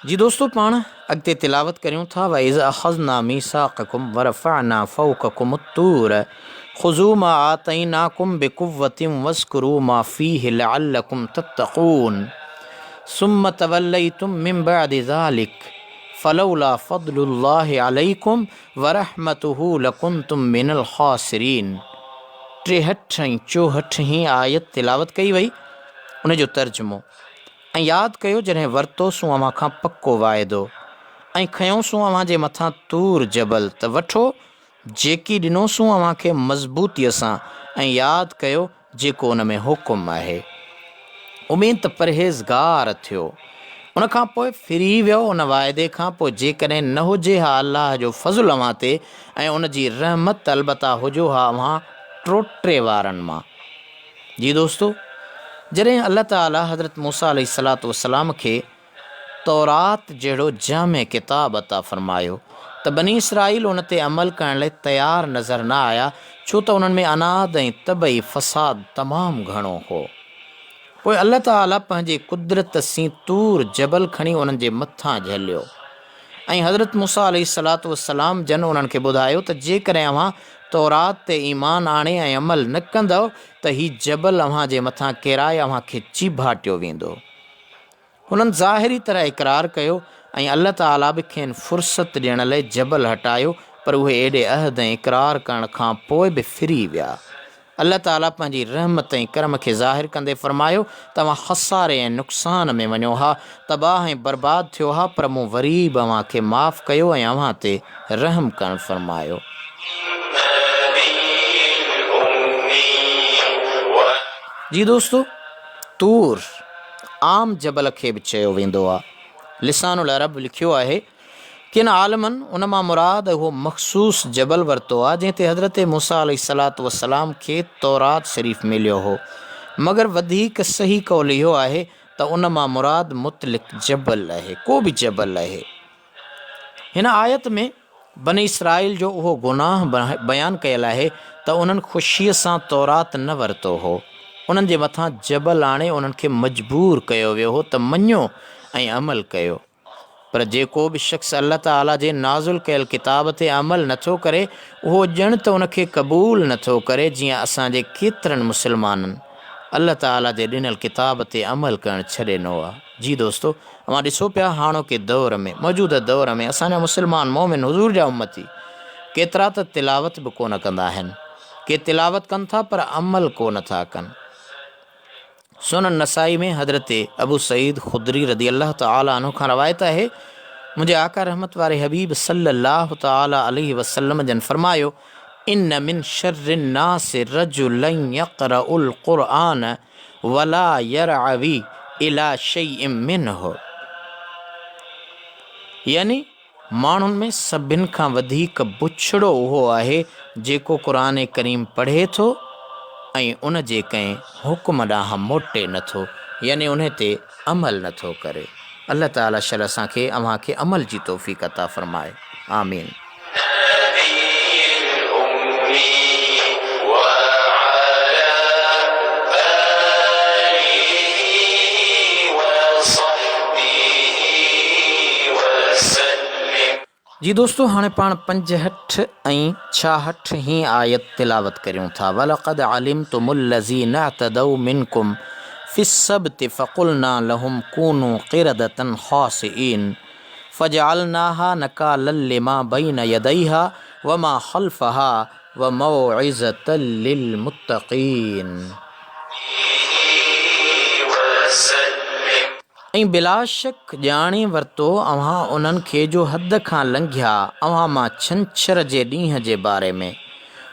जी दोस्तों, पाण अॻिते तिलावत करियूं था, व इज़ अख़ज़ना मीसाक़कुम व रफ़अना फ़ौक़कुम तूर ख़ुज़ू मा आतैनाकुम बिक़ुव्वतिन वज़्कुरू मा फ़ीहि लअल्लकुम तत्तक़ून सुम्म तवल्लैतुम मिन बअदि ज़ालिक फ़लौला फ़ज़्लुल्लाहि अलैकुम व रहमतुहु लकुन्तुम मिनल ख़ासिरीन। 63 ऐं 64 आयत तिलावत कई वई, उन जो तर्जुमो। ऐं यादि कयो जॾहिं वरितोसूं अव्हां खां पको वाइदो ऐं खयोंसूं अव्हां जे मथां तूर जबल, त वठो जेकी ॾिनोसूं अव्हां खे मज़बूतीअ सां, ऐं यादि कयो जेको उन में हुकुम आहे। उमेद त परहेज़गार थियो। उनखां पोइ फिरी वियो उन वाइदे खां पोइ जेकॾहिं न हुजे हा अल्लाह जो फ़ज़ुल अव्हां ते ऐं उन जी रहमत, अलबत्ता हुजो हा अव्हां टोटे वारनि मां। जी दोस्तो, जॾहिं अल्लाह ताला हज़रत मूसा अलैहिस्सलातु वस्सलाम खे तौरात जहिड़ो जामे किताब अता फ़रमायो त बनी इसराईल उन ते अमल करण लाइ तयारु नज़र न आया, छो त उन्हनि में अनाद ऐं तबई फ़साद तमामु घणो हो। पोइ अल्लाह ताला पंहिंजे कुदरत सी तूर जबल खणी उन्हनि जे मथां झलियो ऐं हज़रत मूसा अलैहिस्सलातु वस्सलाम जन उन्हनि खे ॿुधायो त जेकॾहिं अव्हां तौरात ते ईमान आणे ऐं अमल न कंदव त हीउ जबल अव्हां जे मथां किराए अव्हां खे चिभाटियो वेंदो। हुननि ज़ाहिरी तरह इक़रार कयो ऐं अल्लाह ताला बि खेनि फ़ुर्सत ॾियण लाइ जबल हटायो, पर उहे एॾे अहद ऐं इक़रार करण खां पोइ बि फिरी विया। अल्लाह ताला पंहिंजी रहमत ऐं करम खे ज़ाहिर कंदे फ़रमायो, तव्हां खसारे ऐं नुक़सान में वञो हा, तबाह ऐं बर्बाद थियो हा, पर मूं वरी बि अव्हां खे माफ़ कयो ऐं अव्हां ते रहम करणु फ़रमायो। जी दोस्तो, तूर आम जबल खे बि चयो वेंदो आहे। लिसानुल अरब लिखियो आहे, किन आलमनि उन मां मुराद उहो मख़सूस जबल वरितो आहे जंहिं ते हज़रत मूसा अलैहिस्सलातु वस्सलाम खे तौरात शरीफ़ मिलियो हो, मगर वधीक सही कौल इहो आहे त उन मां मुराद मुतलिक़ जबल आहे, को बि जबल आहे। हिन आयत में बनी इसराइल जो उहो गुनाह बयानु कयल आहे त उन्हनि ख़ुशीअ सां तौरात न वरितो हो, उन्हनि जे मथां जबल आणे उन्हनि खे मजबूर कयो वियो हो त मञो ऐं अमल कयो। पर जेको बि शख़्स अल्लाह ताला जे नाज़ुल कयल किताब ते अमल नथो करे, उहो ॼण त उनखे क़बूल नथो करे, जीअं असांजे केतिरनि मुस्लमाननि अल्लाह ताला जे ॾिनल किताब ते अमल करणु छॾे ॾिनो आहे। जी दोस्तो, अवां ॾिसो पिया हाणोके दौर में, मौजूदा दौर में असांजा मुस्लमान मोमिन हुज़ूर जा उम्मती केतिरा त तिलावत बि कोन कंदा आहिनि, के तिलावत कनि था पर अमल कोन था कनि। सुनन नसाई में हज़रत अबू सईद ख़ुदरी रदी अल्लाह तआला अन्हु खां रवायत आहे, मुंहिंजे आका रहमत वारे हबीब सल्लल्लाहु तआला अलैहि वसल्लम जन फरमायो, इन मिन शर्रिन नास रजुलन यक़रउल क़ुरआन वला यरअवी इला शैइन मिन्हु, यानी माण्हुनि में सभिनि खां वधीक बुछड़ो उहो आहे जेको क़ुरान करीम पढ़े थो ऐं उन जे कंहिं हुकुम ॾांहुं मोटे नथो, यानी उन ते अमल नथो करे। अल्लाह ताला शल असांखे अव्हां खे अमल जी तौफ़ीक़ अता फ़रमाए, आमीन। जी दोस्तों, हाणे पाण 65 ऐं 66 ही आयत तिलावत करियूं था। वलक़द अलिमतुमुल्लज़ीना अतदौ मिनकुम फ़िस्सब्ति फ़क़ुलना लहुम कूनू क़िरदतन ख़ासिईन फ़जअलनाहा नकालन लिमा बैन यदैहा वमा ख़ल्फ़हा व मौइज़तन लिलमुत्तक़ीन। ऐं बिलाशक ॼाणे वरितो अव्हां उन्हनि खे जो हद खां लंघिया अव्हां मां छंछर जे ॾींहं जे बारे में,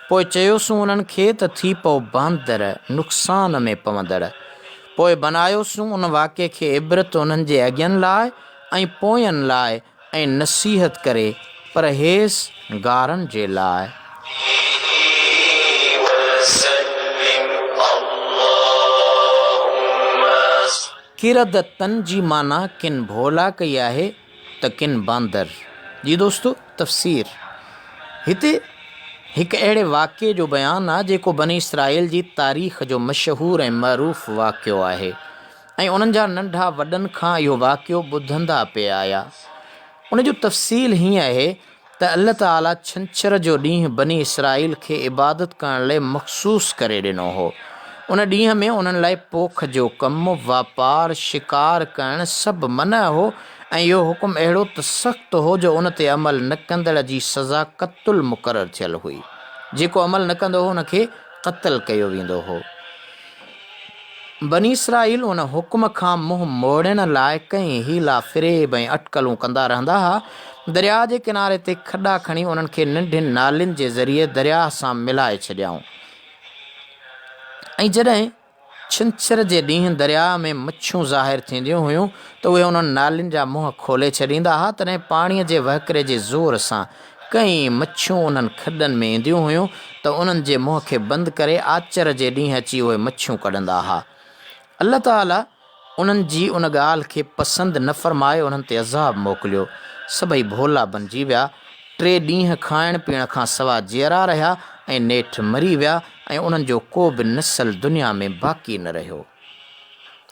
पोइ चयोसीं उन्हनि खे त थी पओ बांदर नुक़सान में पवंदड़, पोइ बनायोसीं उन वाक़े खे इबरत उन्हनि जे अॻियनि लाइ ऐं पोयनि लाइ ऐं नसीहत करे परहेज़गारनि जे लाइ। क़िरदतन जी माना किन भोला कई आहे त किन बांदर। जी दोस्तो, तफ़सीर हिते हिकु अहिड़े वाक़े जो बयानु आहे जेको बनी इसराइल जी तारीख़ जो मशहूरु ऐं मरूफ़ वाक़ियो आहे ऐं उन्हनि जा नंढा वॾनि खां इहो वाक़ियो ॿुधंदा पिया आया। उन जो तफ़सील हीअं आहे त अल्लाह ताला छंछर जो ॾींहुं बनी इसराइल खे इबादत करण लाइ मख़सूस करे ॾिनो हो। उन ॾींहं में उन्हनि लाइ पोख जो कमु, वापारु, शिकार करणु सभु मना हो ऐं इहो हुकुम अहिड़ो त सख़्तु हो जो उन ते अमल न कंदड़ जी सज़ा क़त्ल मुक़ररु थियल हुई। जेको अमल न कंदो हो उनखे क़त्ल कयो वेंदो हो। बनी इसराइल उन हुकुम खां मुंहुं मोड़ण लाइ कई हीला फ़िरेब ऐं अटकलूं कंदा रहंदा हुआ। दरिया जे किनारे ते खॾा खणी उन्हनि खे नंढियुनि नालियुनि जे ज़रिए दरिया सां मिलाए छॾियाऊं ऐं जॾहिं छंछर जे ॾींहुं दरिया में मच्छियूं ज़ाहिर थींदियूं हुयूं त उहे उन्हनि नालियुनि जा मुंहं खोले छॾींदा हुआ। तॾहिं पाणीअ जे वहकिरे जे ज़ोर सां कई मच्छियूं उन्हनि खॾनि में ईंदियूं हुयूं त उन्हनि जे मुंहं खे बंदि करे आचर जे ॾींहुं अची उहे मच्छियूं कढंदा हुआ। अल्लाह ताला उन्हनि जी उन ॻाल्हि खे पसंदि न फ़रमाए उन्हनि ते अज़ाब मोकिलियो। सभई भोला बणिजी विया। 3 ॾींहं खाइण पीअण खां सवाइ जीअरा रहिया ऐं नेठि मरी विया ऐं उन्हनि जो को बि नस्ल दुनिया में बाक़ी न रहियो।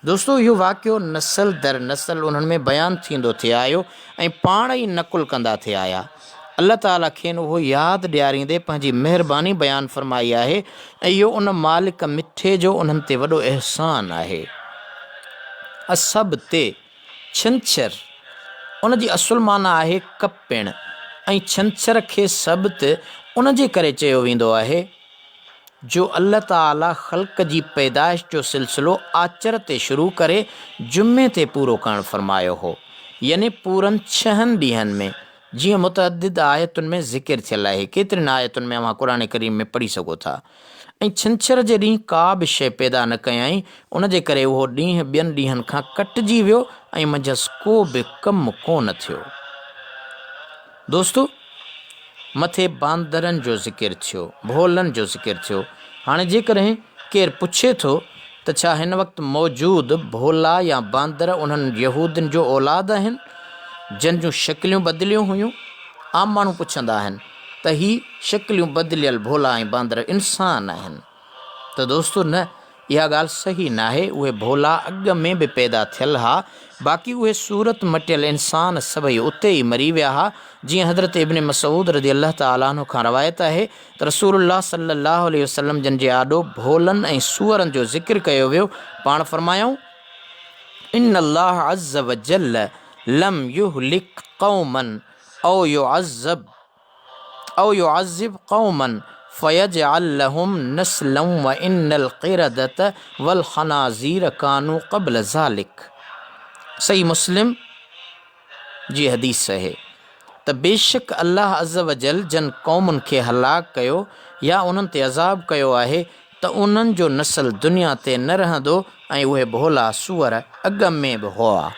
दोस्तों इहो वाक़ियो नसल दर नसल उन्हनि में बयानु थींदो थिए आयो ऐं पाण ई नकुल कंदा थिए आया। अल्लाह ताला खेनि उहो यादि ॾियारींदे पंहिंजी महिरबानी बयानु फ़रमाई आहे ऐं इहो उन मालिक मिठे जो उन्हनि ते वॾो अहसान आहे। असब ते छंछरु उन जी असुलु माना आहे कपिणु ऐं छंछर खे सबत उन जे करे चयो वेंदो आहे जो अल्लाह ताला ख़ल्क़ जी पैदाइश जो सिलसिलो आचर ते शुरू करे जुमे ते पूरो करणु फ़रमायो हो, यानी पूरनि 6 ॾींहंनि में, जीअं मुतअद्दिद आयतुनि में ज़िक्र थियल आहे। केतिरनि आयतुनि में अव्हां क़ुर करीम में पढ़ी सघो था। ऐं छंछर जे ॾींहुं का बि शइ पैदा न कयईं, उन जे करे उहो ॾींहुं ॿियनि ॾींहंनि खां कटिजी वियो ऐं मंझंदि को बि कमु कोन थियो। दोस्तो मथे बांदरनि जो ज़िक्र थियो, भोलनि जो ज़िक्र थियो। हाणे जेकॾहिं केरु पुछे थो त छा हिन वक़्तु मौजूदु भोला या बांदर उन्हनि यहूदियुनि जो औलाद आहिनि जिन जूं शकिलियूं बदिलियूं हुयूं? आम माण्हू पुछंदा आहिनि त ही शकिलियूं बदिलियल भोला ऐं बांदर इंसान आहिनि। त दोस्तो न, इहा ॻाल्हि सही न आहे। उहे भोला अॻ में बि पैदा थियल हा, बाक़ी उहे सूरत मटियल इंसान सभई उते ई मरी विया हा। जीअं हज़रत इब्न मसूद रज़ी अल्लाह तआला अन्हु खां रवायत आहे त रसूलुल्लाह सल्लल्लाहु अलैहि वसल्लम जिन जे आॾो भोलनि ऐं सूअरनि जो ज़िक्र कयो वियो, पाण फरमायूं इन्नल्लाह अज़्ज़ व जल्ल लम युहलिक क़ौमन औ युअज़्ज़िब क़ौमन फ़यजअल लहुम नस्लन व इन्नल क़िरदत वल ख़नाज़ीर कानू क़ब्ल ज़ालिक। सही मुस्लिम जी हदीस आहे त बेशक अल्लाह अज़्ज़ व जल जन क़ौमुनि खे हलाक कयो या उन्हनि ते अज़ाब कयो आहे त उन्हनि जो नस्ल दुनिया ते न रहंदो ऐं उहे भोला सूअर अॻ में बि हुआ।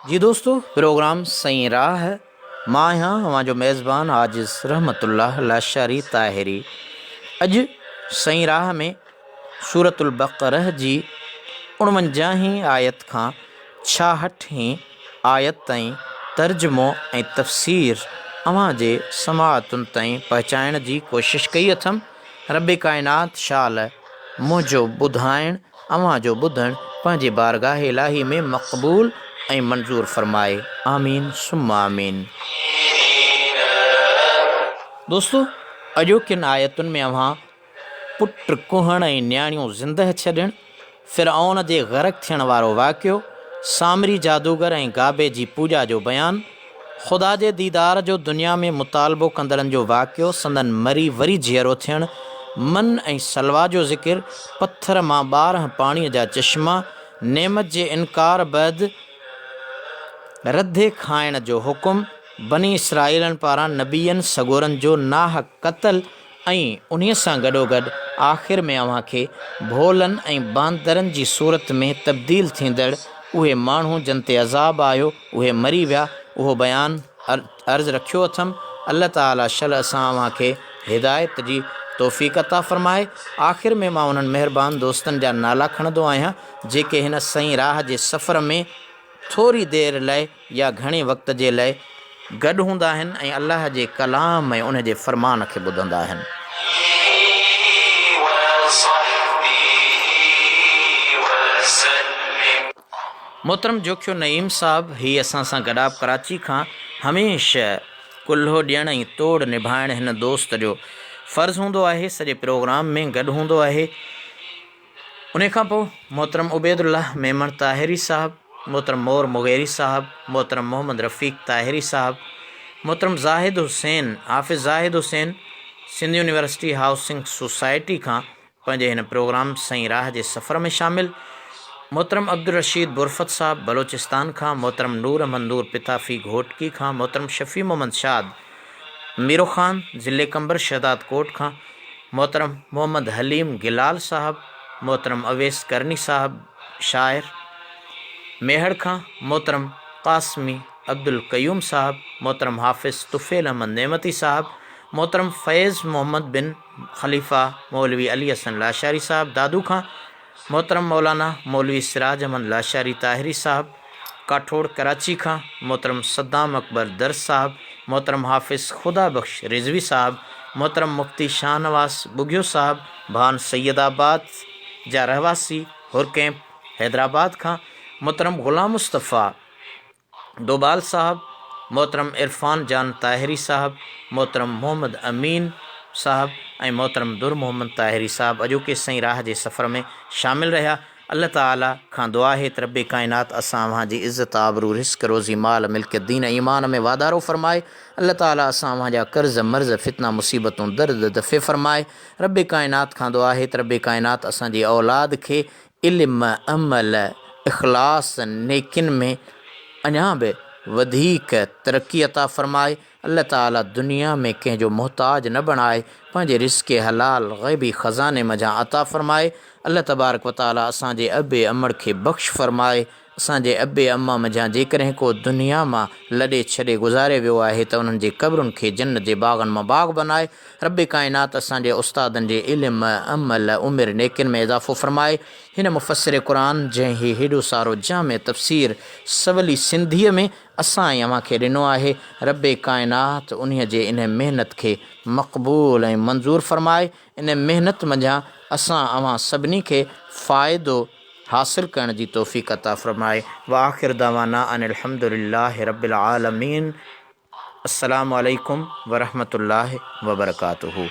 जी दोस्तों, प्रोग्राम सही राह है। मां यहाँ हमारा जो मेज़बान आजिज़ रहमतुल्लाह लाशारी ताहिरी। अॼु सही राह में सूरतुल बक़रह जी 49 आयत खां 66 आयत ताईं तर्जुमो ऐं तफ़सीर अव्हां जे समाअतुनि ताईं पहुचाइण जी कोशिशि कई अथमि। रब काइनात शाल मुंहिंजो ॿुधाइणु अव्हां जो ॿुधणु पंहिंजी बारगाह इलाही में मक़बूल ऐं मंज़ूर फरमाए। आमीन सुम्मा आमीन। दोस्तों अॼोकिन आयतुनि में अव्हां पुट कुहण ऐं न्याणियूं ज़िंदह छॾणु, फ़िरऔन जे ग़रक़ थियण वारो वाक़ियो, सामरी जादूगर ऐं गाबे जी पूॼा जो बयानु, ख़ुदा जे दीदार जो दुनिया में मुतालबो कंदड़नि जो वाक़ियो, संदन मरी वरी जीअरो थियणु, मन ऐं सलवा जो ज़िक्र, पत्थर मां 12 पाणीअ जा चश्मा, नेमत जे इनकार बैदि रधे खाइण जो हुकुम, बनी इसराइलनि पारां नबीअनि सगोरनि जो नाहक क़त्ल ऐं उन्हीअ सां गॾोगॾु आख़िर में अव्हां खे भोलनि ऐं बांदरनि जी सूरत में तब्दील थींदड़ उहे माण्हू जिन ते अज़ाब आयो उहे मरी विया, उहो बयानु अर्ज़ु रखियो अथमि। अल्लाह ताला शल असां अव्हां खे हिदायत जी तौफ़ीक़ अता फ़रमाए। आख़िर में मां उन्हनि महिरबान दोस्तनि जा नाला खणंदो आहियां जेके हिन सही राह जे सफ़र में थोरी देरि लाइ या घणे वक़्त जे लाइ गॾु हूंदा आहिनि ऐं अल्लाह जे कलाम ऐं उन जे फ़रमान खे ॿुधंदा आहिनि। मोहतरम जोखियो नईम साहब ही असां सां गॾाब कराची खां हमेशह कुल्हो ॾियण ऐं तोड़ निभाइण हिन दोस्त जो फ़र्ज़ु हूंदो आहे, सॼे प्रोग्राम में गॾु हूंदो आहे। उन खां पोइ मोहतरम उबैदुल्लाह मेमन ताहिरी साहब, मोहतरम मोर मुगैरी साहब, मोहतरम मोहम्मद रफ़ीक ताहिरी साहब, मोहतरम Zahid Hussain, Hafiz Zahid Hussain Sindh university housing society खां पंहिंजे हिन प्रोग्राम सही राह जे सफ़र में शामिल, मोहतरम अब्दुल रशीद बुरफ़त साहब बलोचिस्तान खां, मोहतरम नूर मंदूर पिताफ़ी घोटकी खां, मोहतरम शफ़ी मोहम्मद शाद मीरो ख़ान ज़िले कंबर शहदाद कोट खां, मोहतरम मोहम्मद हलीम गिलाल साहब, मोहतरम अवैस करनी साहब शाइर मेहड़ खां, मोहतरम क़ासमी अब्दुल क़यूम साहब मोहतरम हाफिज़ तुफ़ैल अहमद नेमती साहब, मोहतरम फैज़ मोहम्मद बिन खलीफ़ा मौलवी अली हसन लाशारी साहब दादू खां, मोहतरम मौलाना मौलवी सिराज अहमद लाशारी ताहिरी साहब काठोड़ कराची खां, मोहतरम सद्दाम अकबर दर्स साहब, मोहतरम हाफिज़ खुदा बख्श रिजवी साहब, मोहतरम मुफ्ती शाहनवाज बुगियो साहब भान सैयदाबाद जा रहवासी हुर कैंप हैदराबाद खां, मोहतरम ग़ुलाम मुस्तफ़ा दोबाल साहब, मोहतरम इरफान जान ताहिरी साहब, मोहतरम मोहम्मद अमीन साहब ऐं मोहतरम दुर मोहम्मद ताहिरी साहब अॼोके सही राह जे सफ़र में शामिल रहा। अल्लाह ताला खां दुआ है त रब्बे कायनात असां वहाँ जी इज़्ज़त आबरू रिस्क रोज़ी माल मिल्कियत दीन ईमान में वाधारो फ़रमाए। अल्लाह ताला असां वहाँ जा कर्ज़ मर्ज़ फितना मुसीबतूं दर्द दफ़े फ़रमाए। रब्बे कायनात खां दुआ है त रब्बे कायनात असांजी औलाद खे इल्म अमल इख़लास नेकिन में अञा बि वधीक तरक्की अता फ़रमाए। अल्लाह ताला दुनिया में कंहिंजो मोहताज न बणाए, पंहिंजे रिस्क़े हलाल ग़ैबी ख़ज़ाने मझां अता फ़रमाए। अल्लाह तबारक व ताला असांजे अबे अमड़ खे बख़्श फ़रमाए। असांजे अबे अम्मा मझां जेकॾहिं को दुनिया मां लॾे छॾे गुज़ारे वियो आहे त उन्हनि जे क़ब्रुनि खे जन्नत जे बाग़नि मां बाग़ बनाए। रब्बे कायनात असांजे उस्तादनि जे इल्म अमल उमिरि नेकिन में इज़ाफ़ो फ़रमाए। हिन मुफ़स्सिर क़ुरान जंहिं ही हेॾो सारो जाम तफ़सीर सवली सिंधीअ में असां ऐं अव्हां खे ॾिनो आहे, रब्बे कायनात उन्हीअ जे इन महिनत खे मक़बूल ऐं मंज़ूर फ़रमाए। इन महिनत मझां असां अव्हां सभिनी खे फ़ाइदो हासिल करण जी तौफ़ीक़ अता फ़रमाए। व आख़िर दवाना अनिल हम्दुलिल्लाहि रब्बिल आलमीन। अस्सलामु अलैकुम व रहमतुल्लाहि व बरकातुहू।